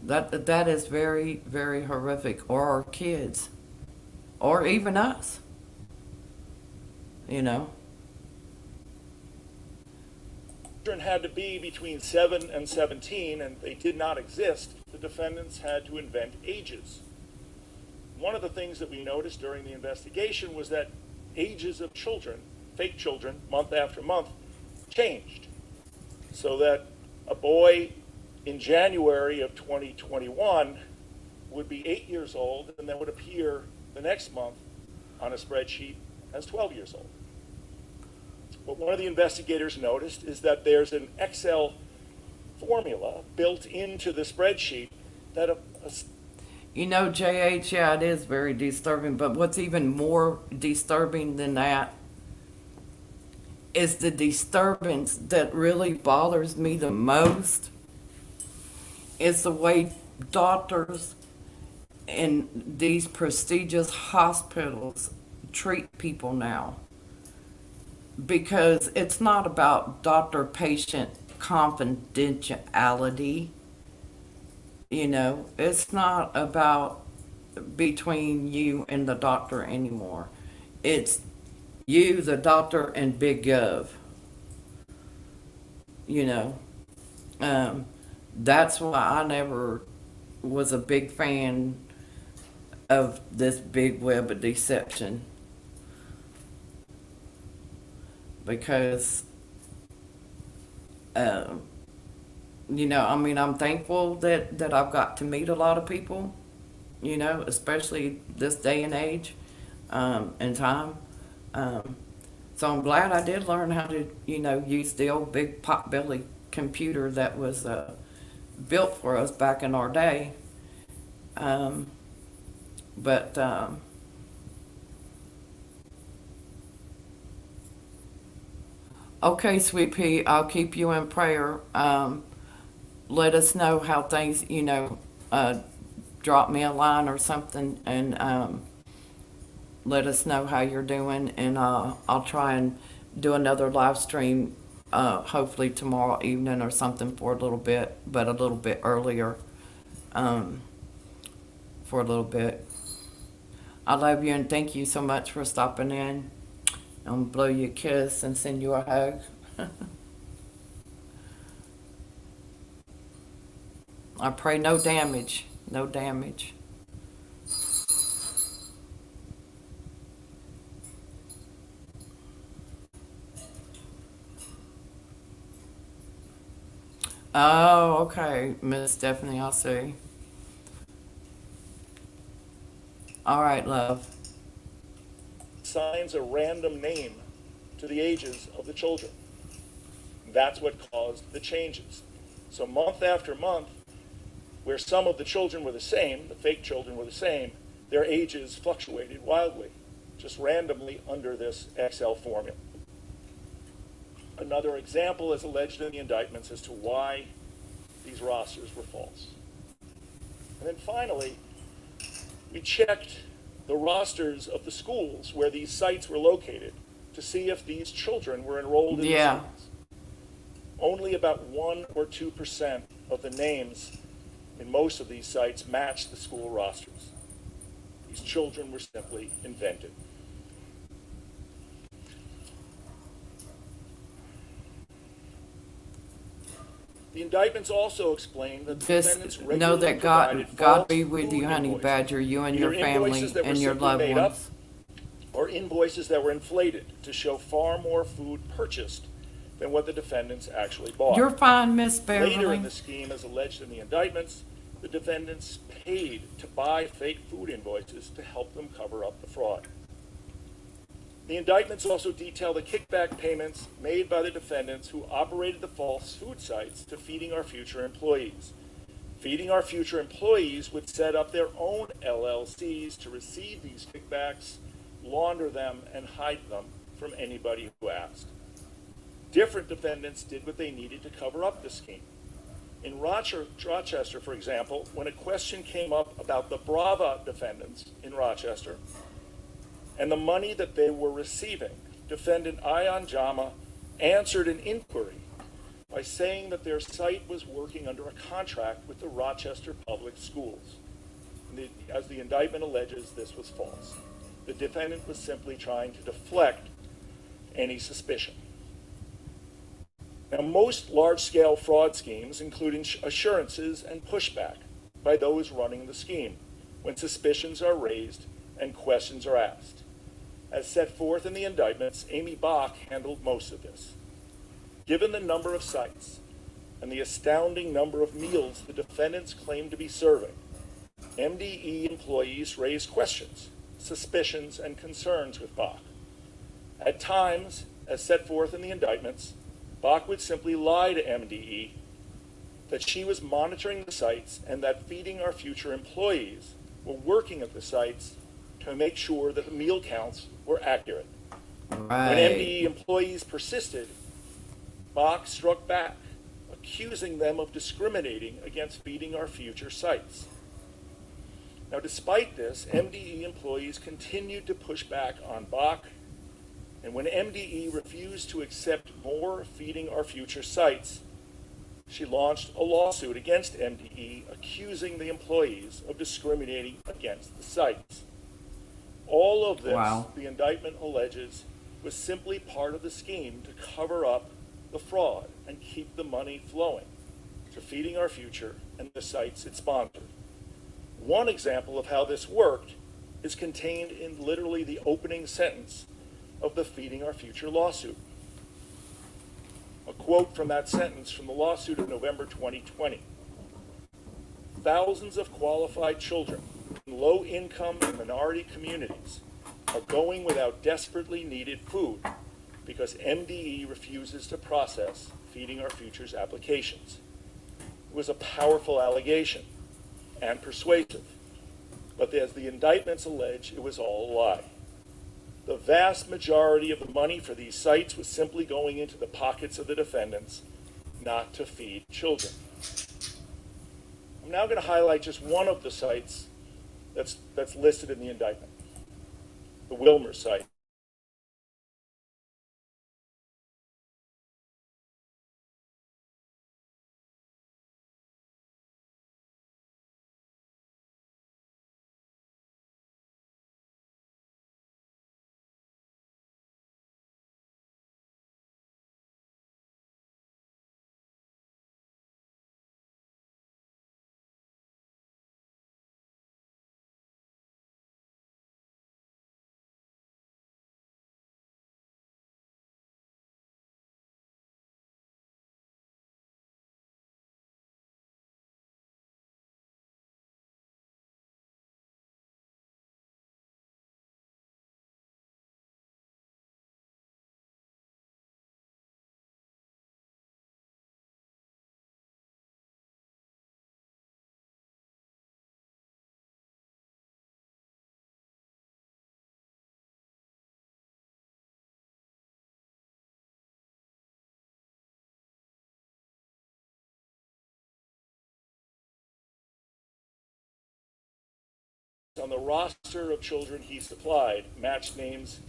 That is very, very horrific. Or our kids. Or even us. You know? Children had to be between 7 and 17, and they did not exist. The defendants had to invent ages. One of the things that we noticed during the investigation was that ages of children, fake children, month after month, changed. So that a boy in January of 2021 would be 8 years old and then would appear the next month on a spreadsheet as 12 years old. What one of the investigators noticed is that there's an Excel formula built into the spreadsheet that You know, JH, yeah, it is very disturbing, but what's even more disturbing than that is the disturbance that really bothers me the most is the way doctors in these prestigious hospitals treat people now. Because it's not about doctor-patient confidentiality. You know, it's not about between you and the doctor anymore. It's you, the doctor, and Big Gov. You know, that's why I never was a big fan of this big web of deception. Because, you know, I mean, I'm thankful that I've got to meet a lot of people, you know, especially this day and age and time. So I'm glad I did learn how to, you know, use the old big potbelly computer that was built for us back in our day. But okay, Sweet Pea, I'll keep you in prayer. Let us know how things, you know, drop me a line or something, and let us know how you're doing, and I'll try and do another live stream, hopefully tomorrow evening or something for a little bit, but a little bit earlier, for a little bit. I love you and thank you so much for stopping in. I'm gonna blow you a kiss and send you a hug. I pray no damage, no damage. Oh, okay, Miss Stephanie, I'll see. All right, love. assigns a random name to the ages of the children. That's what caused the changes. So month after month, where some of the children were the same, the fake children were the same, their ages fluctuated wildly, just randomly under this Excel formula. Another example is alleged in the indictments as to why these rosters were false. And then finally, we checked the rosters of the schools where these sites were located to see if these children were enrolled in the Yeah. schools. Only about 1 or 2% of the names in most of these sites matched the school rosters. These children were simply invented. The indictments also explain that the Just defendants know regularly that provided God false be with you, food honey invoices, badger, you and your either family invoices that were and your simply loved made up, ones. or invoices that were inflated to show far more food purchased than what the defendants actually bought. You're fine, Miss Later Beverly. in the scheme, as alleged in the indictments, the defendants paid to buy fake food invoices to help them cover up the fraud. The indictments also detail the kickback payments made by the defendants who operated the false food sites to Feeding Our Future employees. Feeding Our Future employees would set up their own LLCs to receive these kickbacks, launder them, and hide them from anybody who asked. Different defendants did what they needed to cover up the scheme. In Rochester, for example, when a question came up about the Brava defendants in Rochester and the money that they were receiving, defendant Ayan Jama answered an inquiry by saying that their site was working under a contract with the Rochester Public Schools. As the indictment alleges, this was false. The defendant was simply trying to deflect any suspicion. Now, most large-scale fraud schemes include assurances and pushback by those running the scheme when suspicions are raised and questions are asked. As set forth in the indictments, Amy Bach handled most of this. Given the number of sites and the astounding number of meals the defendants claim to be serving, MDE employees raised questions, suspicions, and concerns with Bach. At times, as set forth in the indictments, Bach would simply lie to MDE that she was monitoring the sites and that Feeding Our Future employees were working at the sites to make sure that the meal counts were accurate. When Right. MDE employees persisted, Bach struck back, accusing them of discriminating against Feeding Our Future sites. Now, despite this, MDE employees continued to push back on Bach, and when MDE refused to accept more Feeding Our Future sites, she launched a lawsuit against MDE, accusing the employees of discriminating against the sites. All of this, Wow. the indictment alleges, was simply part of the scheme to cover up the fraud and keep the money flowing to Feeding Our Future and the sites it sponsored. One example of how this worked is contained in literally the opening sentence of the Feeding Our Future lawsuit. A quote from that sentence from the lawsuit of November 2020. Thousands of qualified children in low-income and minority communities are going without desperately needed food because MDE refuses to process Feeding Our Future's applications. It was a powerful allegation and persuasive, but as the indictments allege, it was all a lie. The vast majority of the money for these sites was simply going into the pockets of the defendants, not to feed children. I'm now going to highlight just one of the sites that's listed in the indictment, the Wilmer site. On the roster of children he supplied matched names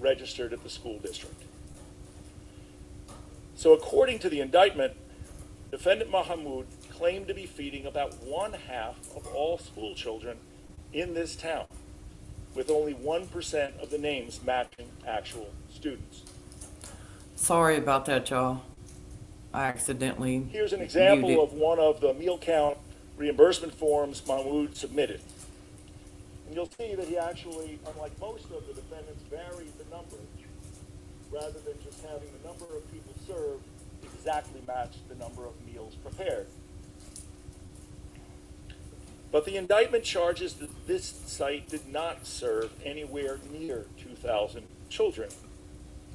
registered at the school district. So according to the indictment, defendant Mahmoud claimed to be feeding about 1/2 of all school children in this town, with only 1% of the names matching actual students. Sorry about that, y'all. I accidentally Here's an example muted. of one of the meal count reimbursement forms Mahmoud submitted. And you'll see that he actually, unlike most of the defendants, varied the number rather than just having the number of people served exactly match the number of meals prepared. But the indictment charges that this site did not serve anywhere near 2,000 children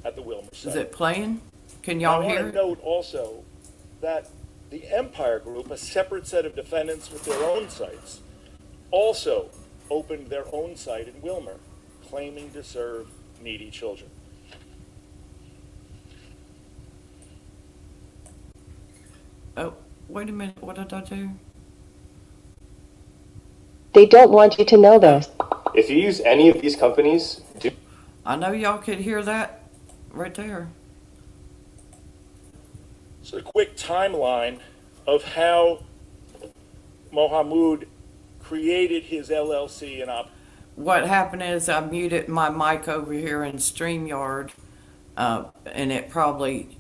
at the Wilmer site. Is it playing? Can Now, y'all I hear want it? to note also that the Empire Group, a separate set of defendants with their own sites, also opened their own site in Wilmer, claiming to serve needy children. Oh, wait a minute. What did I do? They don't want you to know this. If you use any of these companies, I know y'all could hear that right there. So a quick timeline of how Mohamud created his LLC and What happened is I muted my mic over here in StreamYard, and it probably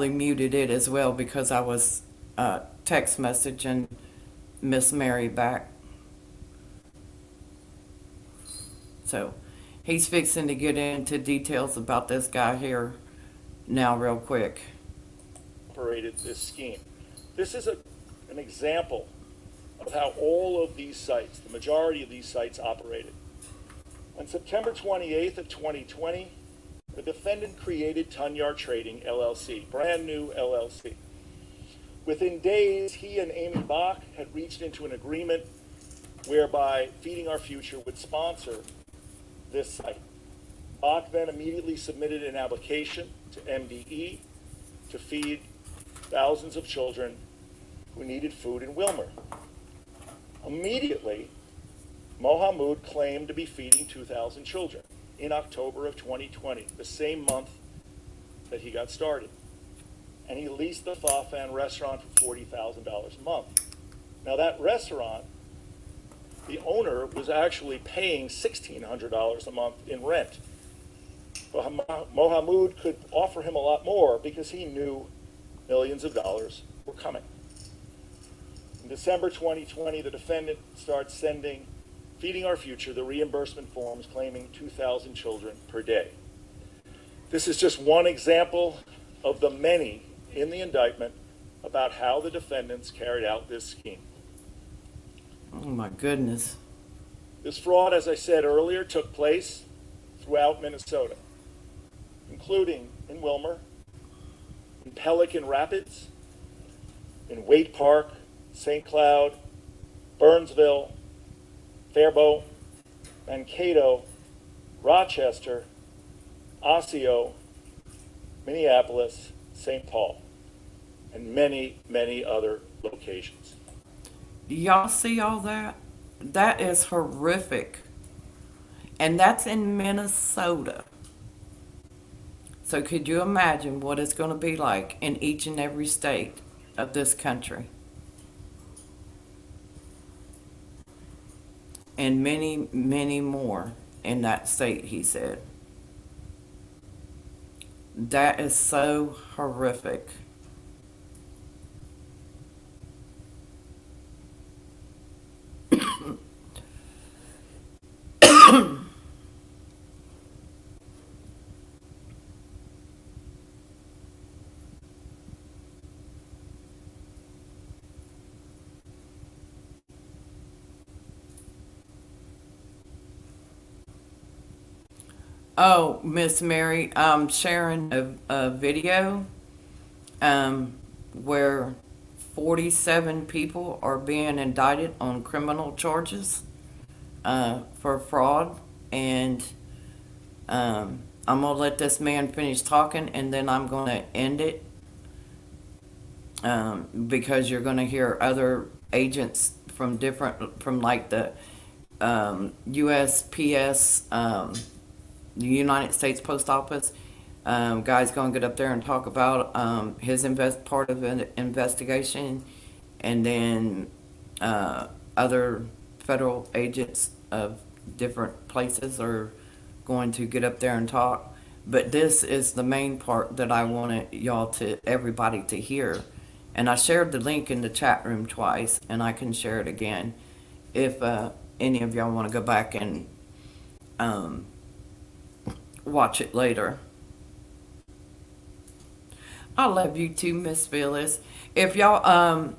muted it as well because I was text messaging Miss Mary back. So he's fixing to get into details about this guy here now real quick. operated this scheme. This is an example of how all of these sites, the majority of these sites, operated. On September 28th of 2020, the defendant created Tunyar Trading LLC, brand new LLC. Within days, he and Amy Bach had reached into an agreement whereby Feeding Our Future would sponsor this site. Bach then immediately submitted an application to MDE to feed thousands of children who needed food in Wilmer. Immediately, Mohamud claimed to be feeding 2,000 children in October of 2020, the same month that he got started. And he leased the Fafan restaurant for $40,000 a month. Now that restaurant, the owner was actually paying $1,600 a month in rent. But Mohamud could offer him a lot more because he knew millions of dollars were coming. In December 2020, the defendant starts sending Feeding Our Future the reimbursement forms claiming 2,000 children per day. This is just one example of the many in the indictment about how the defendants carried out this scheme. Oh my goodness. This fraud, as I said earlier, took place throughout Minnesota, including in Wilmer, in Pelican Rapids, in Waite Park, St. Cloud, Burnsville, Faribault, Mankato, Rochester, Osseo, Minneapolis, St. Paul, and many, many other locations. Do y'all see all that? That is horrific. And that's in Minnesota. So could you imagine what it's going to be like in each and every state of this country? And many, many more in that state, he said. That is so horrific. Oh, Miss Mary, I'm sharing a video where 47 people are being indicted on criminal charges for fraud. And I'm going to let this man finish talking, and then I'm going to end it because you're going to hear other agents from like the USPS, the United States Post Office. Guy's going to get up there and talk about his part of an investigation, and then other federal agents of different places are going to get up there and talk. But this is the main part that I wanted everybody to hear. And I shared the link in the chat room twice, and I can share it again if any of y'all want to go back and watch it later. I love you too, Miss Phyllis. If y'all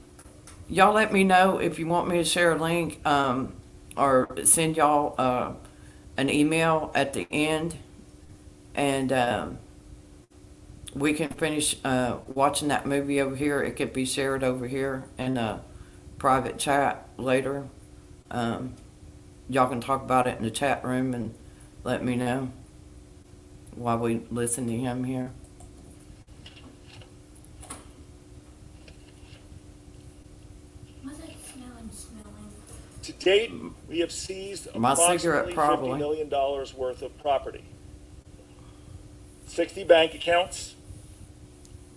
let me know if you want me to share a link or send y'all an email at the end, and we can finish watching that movie over here. It could be shared over here in a private chat later. Y'all can talk about it in the chat room and let me know while we listen to him here. To date, we have seized My cigarette, approximately probably. $50 million worth of property. 60 bank accounts,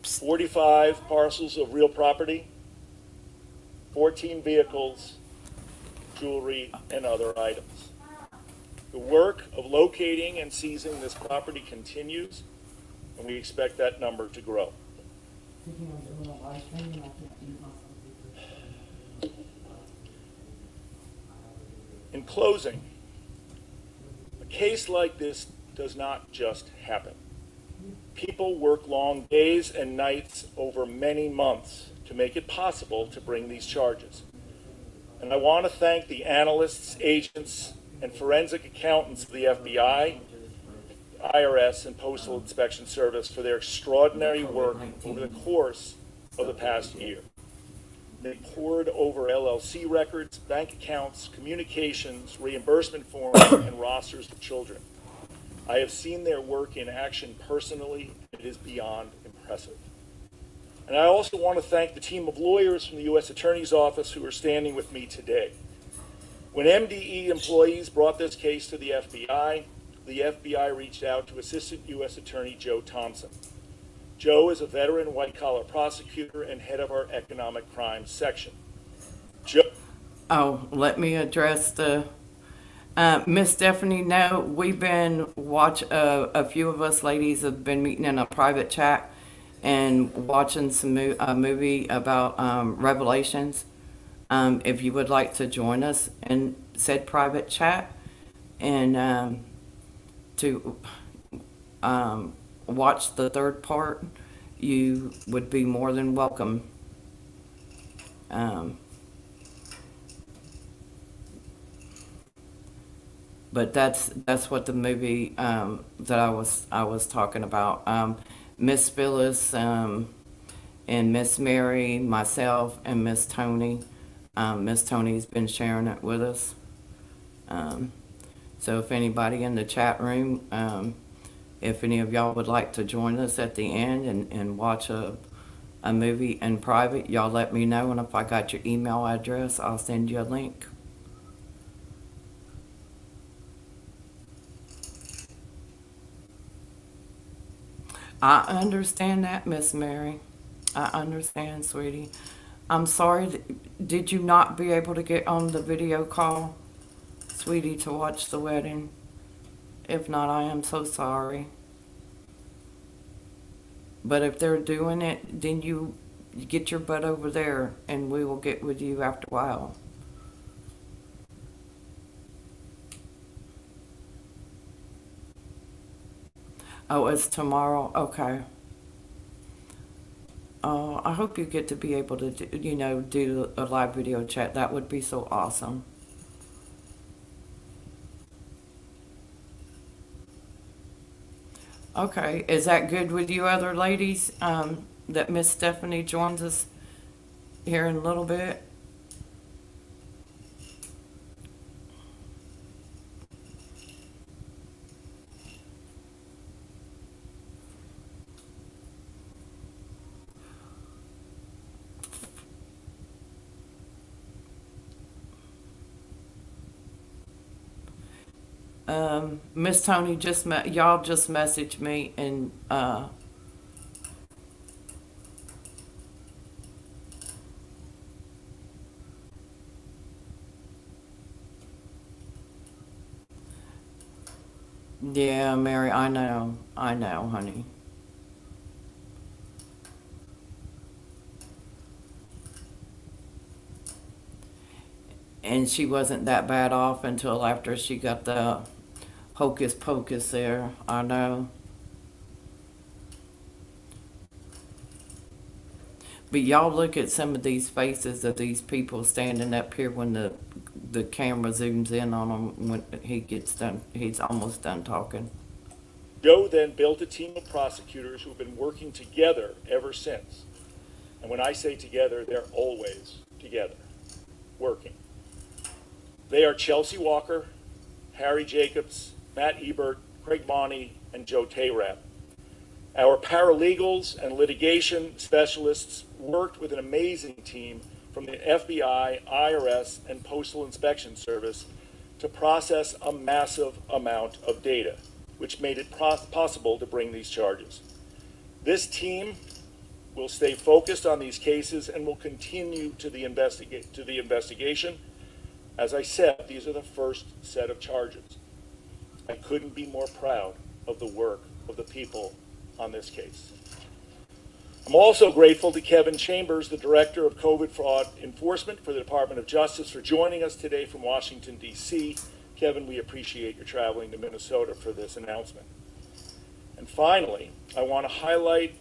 45 parcels of real property, 14 vehicles, jewelry, and other items. The work of locating and seizing this property continues, and we expect that number to grow. In closing, a case like this does not just happen. People work long days and nights over many months to make it possible to bring these charges. And I want to thank the analysts, agents, and forensic accountants of the FBI IRS, and Postal Inspection Service for their extraordinary work over the course of the past year. They poured over LLC records, bank accounts, communications, reimbursement forms, and rosters of children. I have seen their work in action personally. It is beyond impressive. And I also want to thank the team of lawyers from the U.S. Attorney's Office who are standing with me today. When MDE employees brought this case to the FBI reached out to Assistant U.S. Attorney Joe Thompson. Joe is a veteran white-collar prosecutor and head of our economic crimes section. Joe. Oh, let me address the, Miss Stephanie, no, we've been a few of us ladies have been meeting in a private chat and watching a movie about Revelations. If you would like to join us in said private chat and to watch the third part, you would be more than welcome. But that's what the movie that I was talking about. Miss Phyllis and Miss Mary, myself, and Miss Tony. Miss Tony's been sharing it with us. So if anybody in the chat room, if any of y'all would like to join us at the end and watch a movie in private, y'all let me know, and if I got your email address, I'll send you a link. I understand that, Miss Mary. I understand, sweetie. I'm sorry, did you not be able to get on the video call, sweetie, to watch the wedding? If not, I am so sorry. But if they're doing it, then you get your butt over there and we will get with you after a while. Oh, it's tomorrow? Okay. Oh, I hope you get to be able to, do a live video chat. That would be so awesome. Okay, is that good with you other ladies? That Miss Stephanie joins us here in a little bit? Miss Tony y'all just messaged me and yeah, Mary, I know, honey. And she wasn't that bad off until after she got the hocus pocus there. I know. But y'all look at some of these faces of these people standing up here when the camera zooms in on him when he gets done. He's almost done talking. Joe then built a team of prosecutors who have been working together ever since. And when I say together, they're always together, working. They are Chelsea Walker, Harry Jacobs, Matt Ebert, Craig Bonney, and Joe Tayrab. Our paralegals and litigation specialists worked with an amazing team from the FBI, IRS, and Postal Inspection Service to process a massive amount of data, which made it possible to bring these charges. This team will stay focused on these cases and will continue to the investigation. As I said, these are the first set of charges. I couldn't be more proud of the work of the people on this case. I'm also grateful to Kevin Chambers, the Director of COVID Fraud Enforcement for the Department of Justice, for joining us today from Washington, D.C. Kevin, we appreciate your traveling to Minnesota for this announcement. And finally, I want to highlight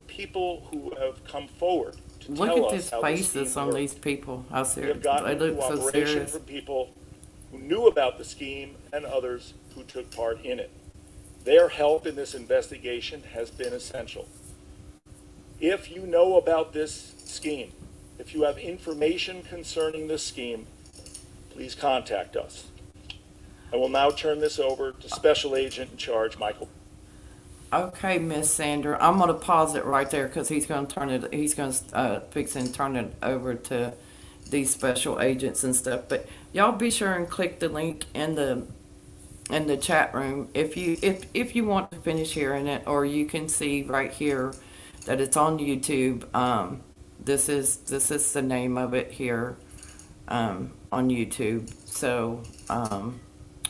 people who have come forward to Look tell at us these how this faces scheme on works. these people. How We serious. have gotten They look so cooperation serious. from people who knew about the scheme and others who took part in it. Their help in this investigation has been essential. If you know about this scheme, if you have information concerning this scheme, please contact us. I will now turn this over to Special Agent in Charge, Michael. Okay, Miss Sandra, I'm gonna pause it right there because he's gonna fix and turn it over to these special agents and stuff. But y'all be sure and click the link in the chat room if you want to finish hearing it, or you can see right here that it's on YouTube. This is the name of it here on YouTube. So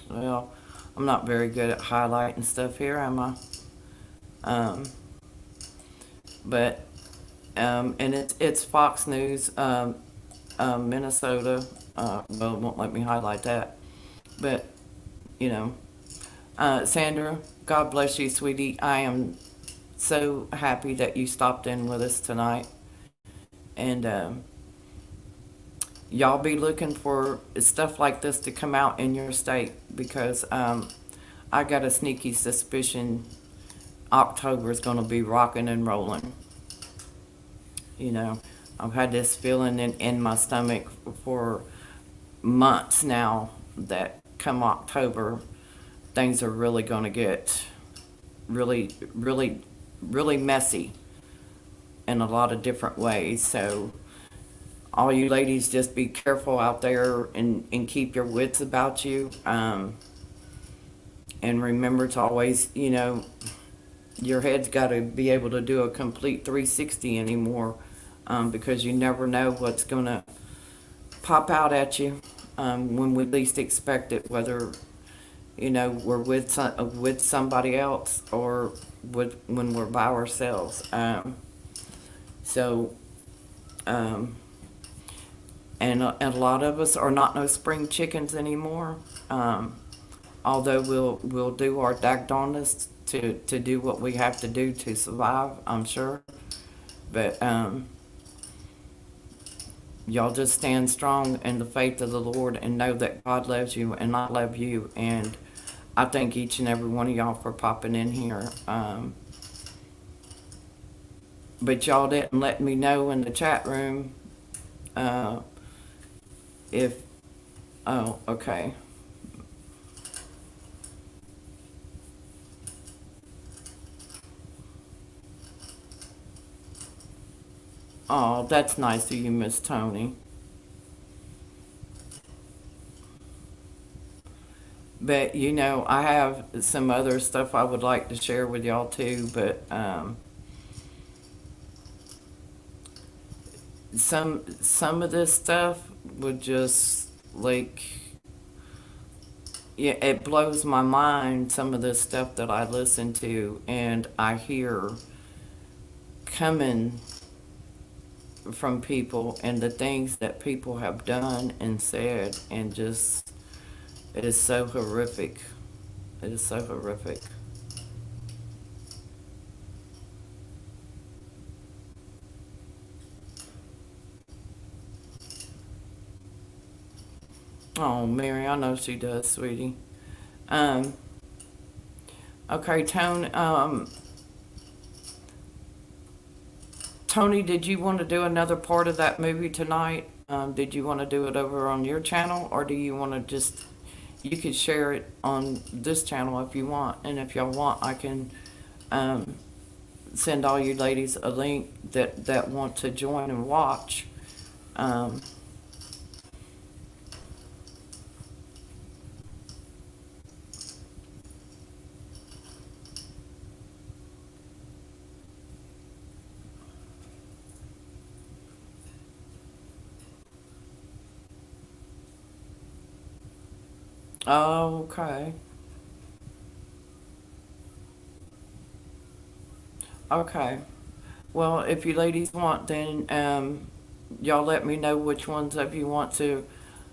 well, I'm not very good at highlighting stuff here, am I? But and it's Fox News, Minnesota. Well, it won't let me highlight that. But you know, Sandra, God bless you, sweetie. I am so happy that you stopped in with us tonight, and y'all be looking for stuff like this to come out in your state, because I got a sneaky suspicion October is going to be rocking and rolling. You know, I've had this feeling in my stomach for months now that come October, things are really going to get really, really, really messy in a lot of different ways. So all you ladies, just be careful out there and keep your wits about you. And remember to always, you know, your head's got to be able to do a complete 360 anymore, because you never know what's going to pop out at you when we least expect it, whether, you know, we're with somebody else or when we're by ourselves. So, and a lot of us are not no spring chickens anymore. Although we'll do our dagdarndest to do what we have to do to survive, I'm sure. But y'all just stand strong in the faith of the Lord and know that God loves you and I love you. And I thank each and every one of y'all for popping in here. But y'all didn't let me know in the chat room if, oh, okay. Oh, that's nice of you, Miss Tony. But you know, I have some other stuff I would like to share with y'all too. But some of this stuff would just like, yeah, it blows my mind. Some of this stuff that I listen to and I hear coming from people, and the things that people have done and said, and just, it is so horrific. It is so horrific. Oh, Mary, I know she does, sweetie. Okay, Tony, did you want to do another part of that movie tonight? Did you want to do it over on your channel, or do you want to just, you could share it on this channel if you want, and if y'all want, I can send all you ladies a link that want to join and watch. Okay. Okay. Well, if you ladies want, then y'all let me know which ones of you want to.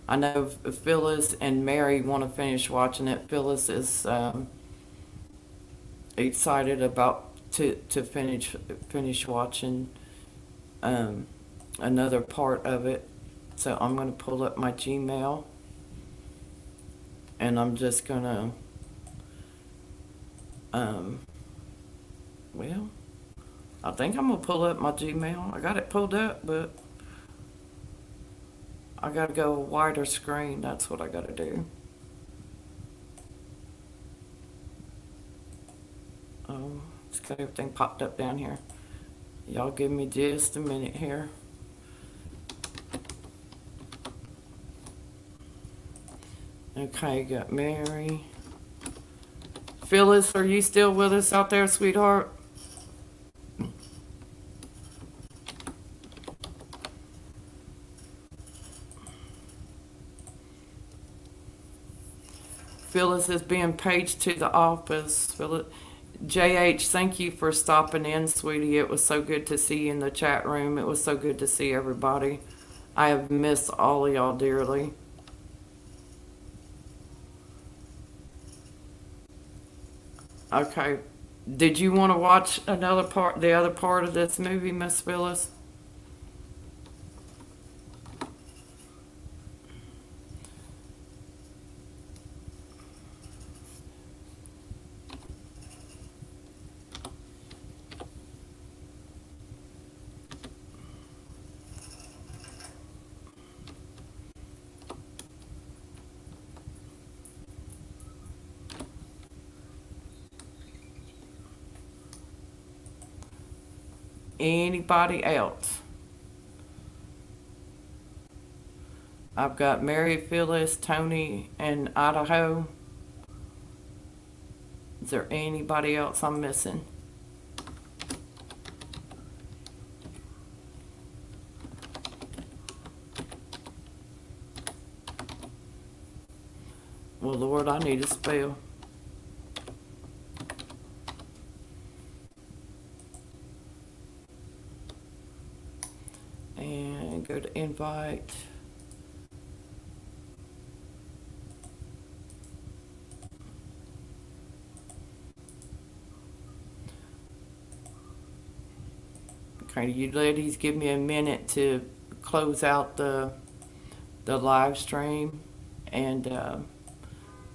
I know Phyllis and Mary want to finish watching it. Phyllis is excited about to finish watching another part of it. So I'm going to pull up my Gmail, and I'm just going to Well, I think I'm gonna pull up my Gmail. I got it pulled up, but I gotta go wider screen. That's what I gotta do. Oh, it's got everything popped up down here. Y'all give me just a minute here. Okay, got Mary. Phyllis, are you still with us out there, sweetheart? Phyllis is being paged to the office. Phyllis, JH, thank you for stopping in, sweetie. It was so good to see you in the chat room. It was so good to see everybody. I have missed all of y'all dearly. Okay. Did you want to watch another part, the other part of this movie, Miss Phyllis? Anybody else? I've got Mary, Phyllis, Tony, and Idaho. Is there anybody else I'm missing? Well, Lord, I need a spell. And go to invite. Okay, you ladies give me a minute to close out the live stream, and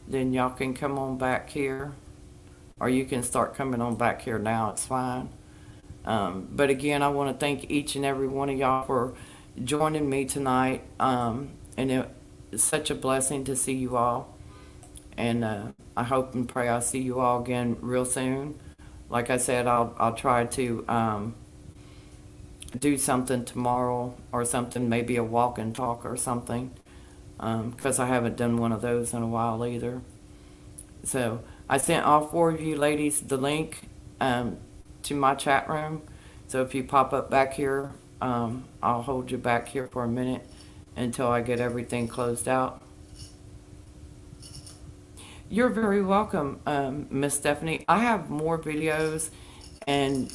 then y'all can come on back here, or you can start coming on back here now. It's fine. But again, I want to thank each and every one of y'all for joining me tonight. And it's such a blessing to see you all. And I hope and pray I'll see you all again real soon. Like I said, I'll try to do something tomorrow or something, maybe a walk and talk or something, because I haven't done one of those in a while either. So I sent all 4 of you ladies the link to my chat room. So if you pop up back here, I'll hold you back here for a minute until I get everything closed out. You're very welcome, Miss Stephanie. I have more videos and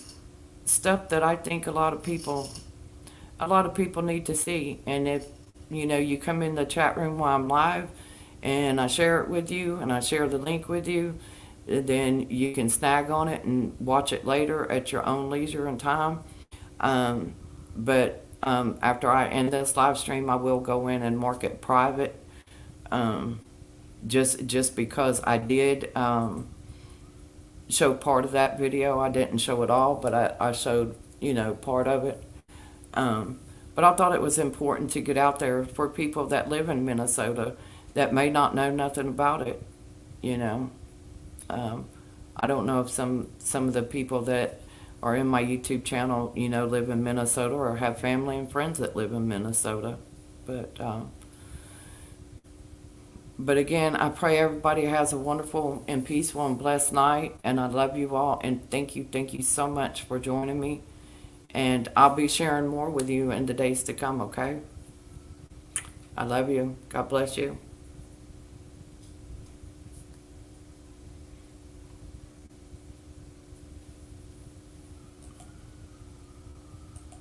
stuff that I think a lot of people need to see. And if you come in the chat room while I'm live and I share it with you and I share the link with you, then you can snag on it and watch it later at your own leisure and time. But after I end this live stream, I will go in and mark it private, just because I did show part of that video. I didn't show it all, but I showed part of it. But I thought it was important to get out there for people that live in Minnesota that may not know nothing about it. I don't know if some of the people that are in my YouTube channel, live in Minnesota or have family and friends that live in Minnesota. But again, I pray everybody has a wonderful and peaceful and blessed night. And I love you all. And thank you so much for joining me. And I'll be sharing more with you in the days to come, okay? I love you. God bless you.